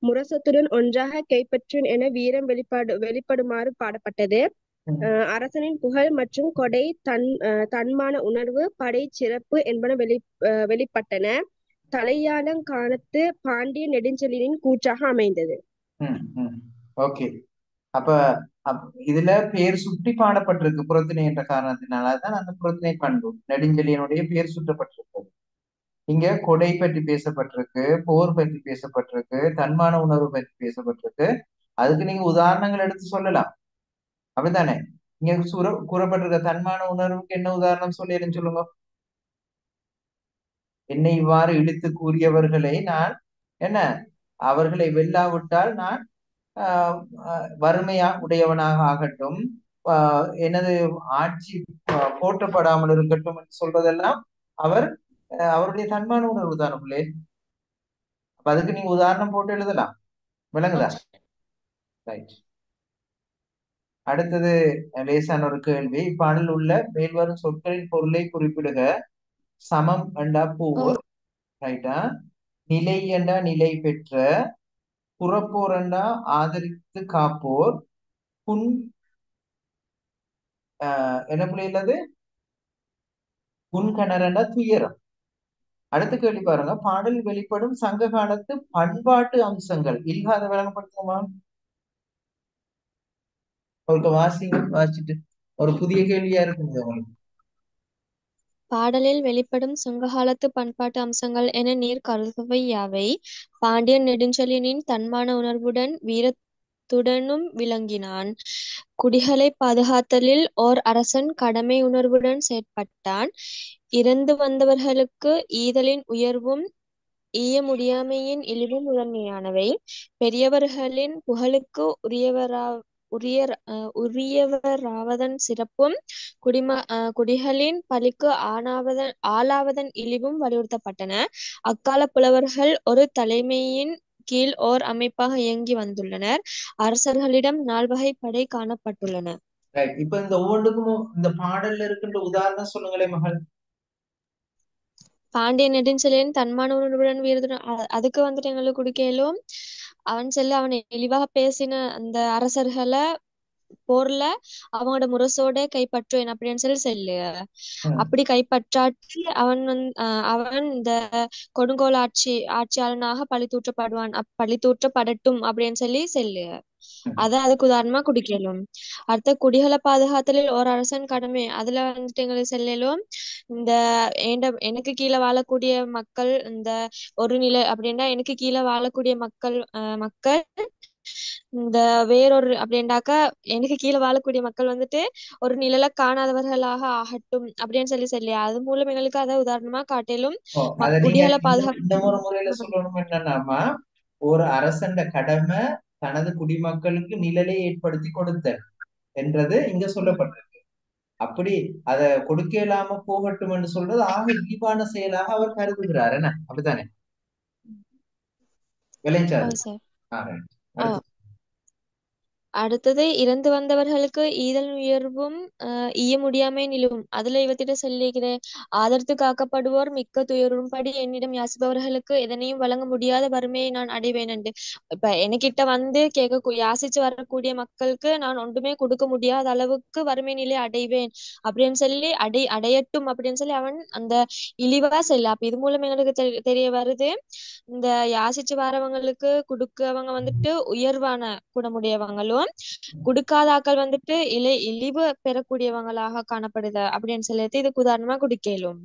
முரசத்துடன் ஒன்றாக கைப்பற்றும் என வீரம் வெளிப்படுமாறு பாடப்பட்டது. ம், அரசனின் புகழ் மற்றும் கொடை தன்மான உணர்வு படை சிறப்பு என்பன வெளிப்பட்டன. தலையாலங்கானத்து பாண்டிய நெடுஞ்செழியனின் கூற்றாக அமைந்தது. ம், ம். ஓகே. அப்ப இதுல பேர் சுட்டி பாடப்பட்டிருக்கு புறத்திணை என்ற காரணத்தினாலதான் அந்த புறத்திணை பண்பு நெடுஞ்செழியனுடைய பேர் சுட்டப்பட்டிருக்கு. இங்க கொடை பற்றி பேசப்பட்டிருக்கு, போர் பற்றி பேசப்பட்டிருக்கு, தன்மான உணர்வு பற்றி பேசப்பட்டிருக்கு. அதுக்கு நீங்க உதாரணங்கள் எடுத்து சொல்லலாம். அப்படித்தானே? இங்க கூறப்பட்டிருக்க தன்மான உணர்வுக்கு என்ன உதாரணம் சொல்லிடுன்னு சொல்லுங்க. என்னை இவ்வாறு இழுத்து கூறியவர்களை நான் என்ன அவர்களை வெல்லாவிட்டால் நான் வறுமையா உடையவனாக ஆகட்டும், எனது ஆட்சி போற்றப்படாமல் இருக்கட்டும் என்று சொல்றதெல்லாம் அவருடைய தன்மான உணர்வு தானே பிள்ளை. அப்ப அதுக்கு நீங்க உதாரணம் போட்டு எழுதலாம். விளங்குதா? ரைட். அடுத்தது லேசான ஒரு கேள்வி. இப்பாடலில் உள்ள மேல்வரும் சொற்களின் பொருளை குறிப்பிடுக. சமம் என்றா போர், ரைட்டா? நிலை என்றா நிலை பெற்ற, புறப்போர் என்றா ஆதரித்து காப்போர், புன் என்ன பிள்ளைகளது புன்கணர் என்றா துயரம். அடுத்த கேள்வி பாருங்க. பாடல் வெளிப்படும் சங்க காலத்து பண்பாட்டு அம்சங்கள். இல்லாத விளங்கப்படுத்துமா? ஒரு வாசிச்சுட்டு ஒரு புதிய கேள்வியா இருக்குங்க உங்களுக்கு. பாடலில் வெளிப்படும் சங்ககாலத்து பண்பாட்டு அம்சங்கள் என நீர் கருதுபவை யாவை? பாண்டியன் நெடுஞ்செழியனின் தன்மான உணர்வுடன் வீரத்துடனும் விளங்கினான். குடிகளை பாதுகாத்தலில் ஓர் அரசன் கடமை உணர்வுடன் செயற்பட்டான். இறந்து வந்தவர்களுக்கு ஈதலின் உயர்வும் ஈய முடியாமையின் இழிவும் முதன்மையானவை. பெரியவர்களின் புகழுக்கு உரியவராவதன் சிறப்பும் குடிகளின் பழிக்கு ஆளாவதன் இழிவும் வலியுறுத்தப்பட்டன. அக்கால புலவர்கள் ஒரு தலைமையின் கீழ் ஓர் அமைப்பாக இயங்கி வந்துள்ளனர். அரசர்களிடம் 4 வகை படை காணப்பட்டுள்ளன. இப்ப இந்த ஒவ்வொன்றுக்கும் இந்த பாடல்ல இருக்கின்ற உதாரணம் சொல்லுங்களேன் மகள். பாண்டிய நெடுஞ்செழியன் தன்மான உணர்வுடன் வீரத்துடன் அதுக்கு எங்களுக்கு குடுக்கலும் அவன் அவனை இழிவாக பேசின அந்த அரசர்களை போர்ல அவங்களோட முரசோட கைப்பற்றுவேன் அப்படின்னு சொல்லு. ம், அப்படி கைப்பற்றாட்டி அவன் அவன் இந்த கொடுங்கோல் ஆட்சியாளனாக பழி தூற்றப்படட்டும் அப்படின்னு சொல்லி செல்லு. ம். அதுக்கு உதாரணமா குடிக்கலும். அடுத்த குடிகளை பாதுகாத்தலில் ஒரு அரசன் கடமை அதுல வந்துட்டு எங்களுக்கு செல்லலும். இந்த எனக்கு கீழே வாழக்கூடிய மக்கள் இந்த ஒரு நிலை அப்படின்னா எனக்கு கீழே வாழக்கூடிய மக்கள் இந்த வேறொரு அப்படின்னாக்கா எனக்கு கீழே வாழக்கூடிய மக்கள் வந்துட்டு ஒரு நிழலை காணாதவர்களாக ஆகட்டும் அப்படின்னு சொல்லி அது மூலம் எங்களுக்கு அதை உதாரணமா காட்டிலும் ஓ, அத நீங்க குடிகளை இந்த ஒரு முறையில பாதுகாப்பு. சொல்லணும் என்னன்னாமா, ஒரு அரசண்ட கடமை தனது குடிமக்களுக்கு நிழலை ஏற்படுத்தி கொடுத்தல் என்றது இங்க சொல்லப்பட்டிருக்கு. அப்படி அத கொடுக்க இல்லாம போகட்டும் என்று சொல்றது ஆக இழிவான செயலாக அவர் கருதுகிறார். என்ன அப்படித்தானே? ஓ விளைஞ்சாது. சார். ரைட். ஓ, அடுத்து. அடுத்தது இறந்து வந்தவர்களுக்கு ஈதல் உயர்வும் ஈய முடியாமை நிலவும் அதுல இவத்திட்ட சொல்லிக்கிறேன். ஆதரத்து காக்கப்படுவோர் மிக்க துயரும்படி என்னிடம் யாசிப்பவர்களுக்கு எதனையும் வழங்க முடியாத வறுமையை நான் அடைவேன் என்று. இப்ப என்கிட்ட வந்து யாசிச்சு வரக்கூடிய மக்களுக்கு நான் ஒன்றுமே கொடுக்க முடியாத அளவுக்கு வறுமை நிலை அடைவேன் அப்படின்னு சொல்லி அடையட்டும் அப்படின்னு சொல்லி அவன் அந்த இழிவா செல்ல. அப்ப இது மூலம் எங்களுக்கு தெரிய வருது இந்த யாசிச்சு வரவங்களுக்கு கொடுக்கவங்க வந்துட்டு உயர்வான குணமுடையவங்களும் குடுக்காத ஆக்கள் வந்துட்டு இழிவு பெறக்கூடியவங்களாக காணப்படுது அப்படின்னு சொல்லிட்டு இதுக்கு உதாரணமா குடிக்கலும்.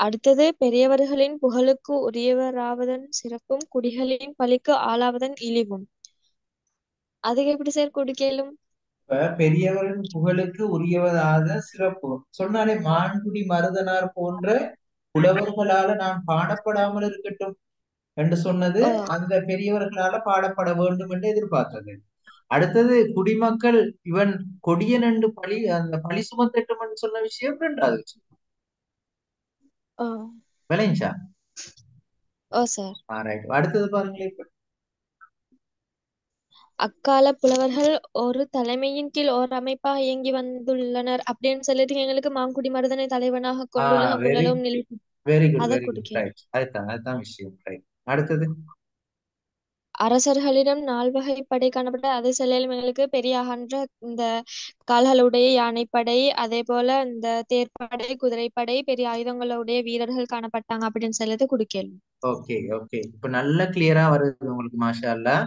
அடுத்தது பெரியவர்களின் புகழுக்கு உரியவராவதன் சிறப்பும் குடிகளின் பழிக்கு ஆளாவதன் இழிவும். அதுக்கு எப்படி சார் குடிக்கலும்? இப்ப பெரியவரின் புகழுக்கு உரியவதாத சிறப்பு சொன்னாலே மான்குடி மருதனார் போன்ற புலவர்களால நான் பாடப்படாமல் இருக்கட்டும் என்று சொன்னது ஓ அந்த பெரியவர்களால பாடப்பட வேண்டும் என்று எதிர்பார்த்தது. அடுத்தது குடிமக்கள் இவன் கொடியன் என்று அந்த பழி சுமத்தட்டும் என்று சொன்ன விஷயம் ரெண்டாவது விஷயம். ஓ விளைஞ்சா. ஓ சார். ரைட். அடுத்தது பாருங்களேன் இப்ப. அக்கால புலவர்கள் ஒரு தலைமையின் கீழ் ஓர் அமைப்பாக இயங்கி வந்துள்ளனர் அப்படின்னு சொல்லிட்டு எங்களுக்கு மாங்குடி மருதனை தலைவனாக கொண்டுள்ள வெரி புகழும் நிலை வெரி குட், அதை வெரி குட். குடிக்கலும். ரைட். அதுதான் விஷயம். ரைட். அடுத்தது. அரசர்களிடம் 4 வகை படை காணப்பட்ட அதை செல்லும் எங்களுக்கு பெரிய அகன்ற இந்த கால்களுடைய யானைப்படை அதே போல இந்த தேர்ப்படை குதிரைப்படை பெரிய ஆயுதங்களுடைய வீரர்கள் காணப்பட்டாங்க அப்படின்னு சொல்லிட்டு குடிக்கலும். Okay, okay. இப்ப நல்ல கிளியரா வருது உங்களுக்கு. மாஷா அல்லாஹ்.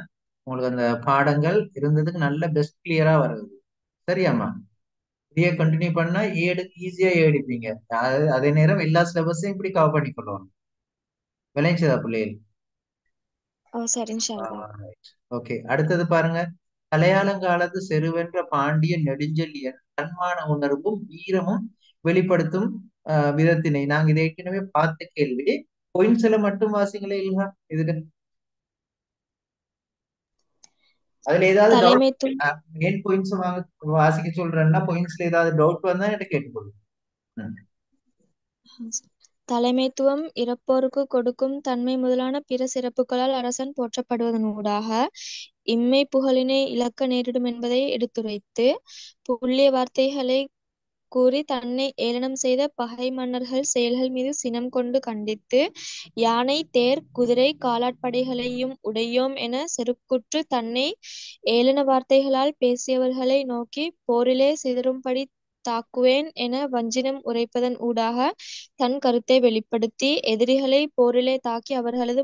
உங்களுக்கு அந்த பாடங்கள் இருந்ததுக்கு நல்ல பெஸ்ட் கிளியரா வருது. சரியாம்மா? இப்படியே கண்டினியூ பண்ணா ஈஸியா எடுப்பீங்க. அதே நேரம் எல்லா சிலபஸையும் இப்படி கவர் பண்ணிக்கொள்ளணும். விளைஞ்சதா பிள்ளைகள்? ஓ சரி இன்ஷா அல்லாஹ். ஓகே. அடுத்தது பாருங்க. தலையாலங்காலத்து செருவென்ற பாண்டிய நெடுஞ்செழியன் தன்மான உணர்வும் வீரமும் வெளிப்படுத்தும் விதத்தினை நாங்க இதை ஏற்கனவே பார்த்த கேள்வி. பாயிண்ட்ஸ்ல மட்டும் வாசிங்களே இல்லையா இதுக்கு? அதுல ஏதாவது டவுட்? தலைமைத்துவம் மெயின் பாயிண்ட்ஸ் வாசிக்க சொல்றேன்னா பாயிண்ட்ஸ்ல ஏதாவது டவுட் வந்தா என்கிட்ட கேட்டுக்கொள்ளுங்க. தலைமைத்துவம் இறப்போருக்கு கொடுக்கும் தன்மை முதலான பிற சிறப்புகளால் அரசன் போற்றப்படுவதனூடாக இம்மை புகழினை இழக்க நேரிடும் என்பதை எடுத்துரைத்து புல்லிய வார்த்தைகளை கூறி தன்னை ஏளனம் செய்த பகை மன்னர்கள் செயல்கள் மீது சினம் கொண்டு கண்டித்து யானை தேர் குதிரை காலாட்படைகளையும் உடையோம் என செருக்குற்று தன்னை ஏளன வார்த்தைகளால் பேசியவர்களை நோக்கி போரிலே சிதறும்படி தாக்குவேன் என வஞ்சினம் உரைப்பதன் ஊடாக தன் கருத்தை வெளிப்படுத்தி எதிரிகளை போரிலே தாக்கி அவர்களது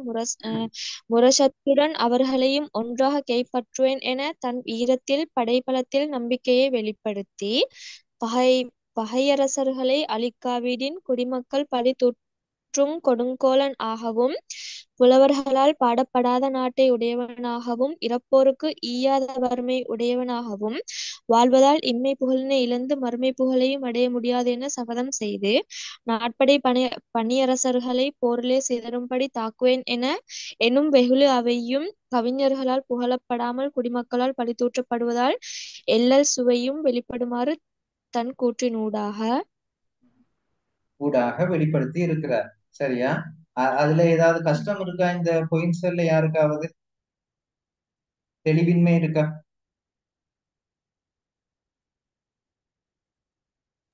முரசத்துடன் அவர்களையும் ஒன்றாக கைப்பற்றுவேன் என தன் வீரத்தில் படைபலத்தில் நம்பிக்கையை வெளிப்படுத்தி பகை பகையரசர்களை அழிக்காவிடின் குடிமக்கள் பழி தூற்றும் கொடுங்கோலன் ஆகவும் புலவர்களால் பாடப்படாத நாட்டை உடையவனாகவும் இறப்போருக்கு ஈயாத வறுமை உடையவனாகவும் வாழ்வதால் இம்மை புகழினை இழந்து மறுமை புகழையும் அடைய முடியாது என சபதம் செய்து நாட்படை பணியரசர்களை போரிலே சிதறும்படி தாக்குவேன் எனும் வெகுளி அவையும் கவிஞர்களால் புகழப்படாமல் குடிமக்களால் பழி தூற்றப்படுவதால் எள்ளல் சுவையும் வெளிப்படுமாறு தன் கூற்றினூடாக வெளிப்படுத்தி இருக்கிறார். சரியா? அதுல ஏதாவது கஷ்டம் இருக்கா? இந்த பாயிண்ட்ஸ்ல யாருக்காவது தெளிவின்மை இருக்கா?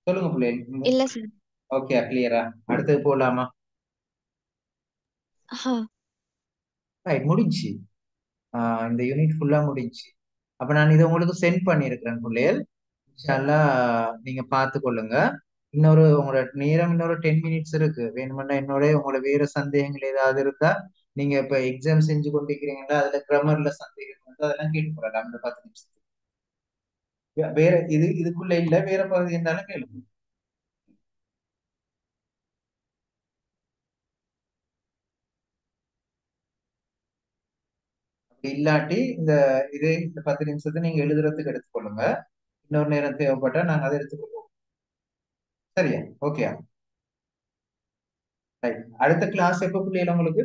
சொல்லுங்க பிள்ளைங்க. இல்ல சார். ஓகே, கிளியரா? அடுத்தது போலாமா? ரைட், முடிஞ்சு. இந்த யூனிட் ஃபுல்லா முடிஞ்சு. அப்ப நான் இதை உங்களுக்கு சென்ட் பண்ணியிருக்கிறேன் பிள்ளைகள். இன்ஷால்லா நீங்க பார்த்து கொள்ளுங்க. உங்களோட நேரம் இன்னொரு 10 மினிட்ஸ் இருக்கு. வேணுமெண்டா என்னோட உங்களோட வேற சந்தேகங்கள் ஏதாவது இருக்கா, நீங்க இப்ப எக்ஸாம் செஞ்சு கொண்டிருக்கிறீங்களா, அதுல கிராமர்ல சந்தேகம் வந்து அதெல்லாம் கேட்டு போடலாம் அந்த 10 நிமிஷத்துக்கு. வேற இதுக்குள்ள இல்ல, வேற பகுதி இருந்தாலும் கேளுங்க. அப்படி இல்லாட்டி இந்த 10 நிமிஷத்தை நீங்க எழுதுறதுக்கு எடுத்துக்கொள்ளுங்க. இன்னொரு நேரம் தேவைப்பட்டா நாங்க அதை எடுத்துக்கொள்வோம். சரியா? ஓகே. ரைட். அடுத்த கிளாஸ் எப்ப பிள்ளைகள் உங்களுக்கு?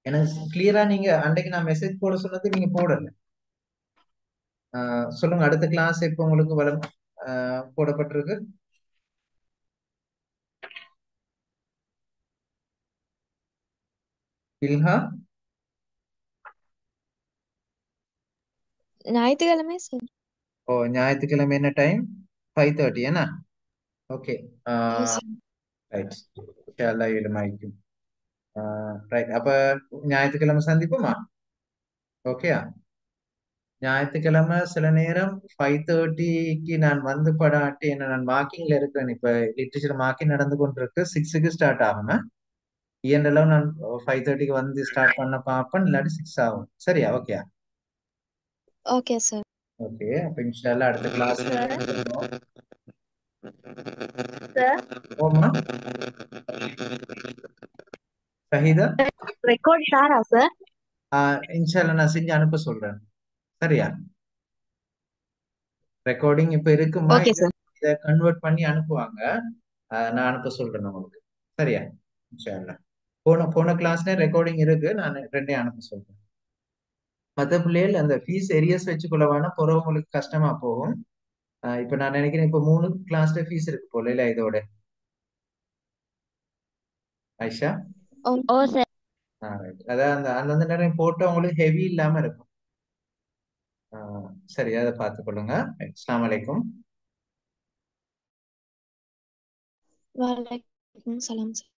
எனக்கு கிளியரா நீங்க அன்றைக்கு நான் மெசேஜ் போட சொன்னது நீங்க போடல. சொல்லுங்க, அடுத்த கிளாஸ் எப்ப உங்களுக்கு வரும் போடப்பட்டிருக்கு? இல்ஹா, ஞாயிற்றுக்கிழமை சார். ஓ ஞாயிற்றுக்கிழமை என்ன டைம்? 5:30 ஏன்னா? ஓகே. ரைட். எல்லாம் 7 மணிக்கு. ரைட். அப்ப ஞாயிற்றுக்கிழமை சந்திப்போமா? ஓகே. ஞாயிற்றுக்கிழமை சில நேரம் 5:30க்கு நான் வந்து படாட்டி என்ன, நான் மார்க்கிங்ல இருக்கிறேன். இப்ப லிட்ரேச்சர் மார்க்கிங் நடந்து கொண்டிருக்கு. 6க்கு ஸ்டார்ட் ஆகும். இயன்றளவு நான் 5:30க்கு வந்து ஸ்டார்ட் பண்ண பார்ப்பேன், இல்லாட்டி 6 ஆகும். சரியா? ஓகே. Okay sir. ஓகே. அப்ப இன்ஷால்லா அடுத்த கிளாஸ் ஓமா ஷஹீதா ரெக்கார்ட் ஷாரா சார்? இன்ஷால்லா நான் செஞ்சு அனுப்ப சொல்றேன். சரியா? ரெக்கார்டிங் இப்ப இருக்குமா, ஓகே சார். இதை கன்வெர்ட் பண்ணி அனுப்புவாங்க. நான் அனுப்ப சொல்றேன் உங்களுக்கு. சரியா? இன்ஷால்லா போன கிளாஸ்ல ரெக்கார்டிங் இருக்கு, நான் ரெண்டையும் அனுப்ப சொல்றேன். மற்ற பிள்ளைகள் அந்த ஃபீஸ் ஏரியஸ் வச்சுக்கொள்ளவானா பிறகு உங்களுக்கு கஷ்டமா போகும். இப்ப நான் நினைக்கிறேன் இப்ப 3 கிளாஸ்ல ஃபீஸ் இருக்கு போல இல்ல இதோட. ஐஷா, ஓ சார். ரைட். அதான் அந்த நேரம் போட்டு உங்களுக்கு ஹெவி இல்லாம இருக்கும். சரி, அதை பார்த்துக் கொள்ளுங்க. அஸ்ஸலாமு அலைக்கும். வலைக்கும் சலாம் சார்.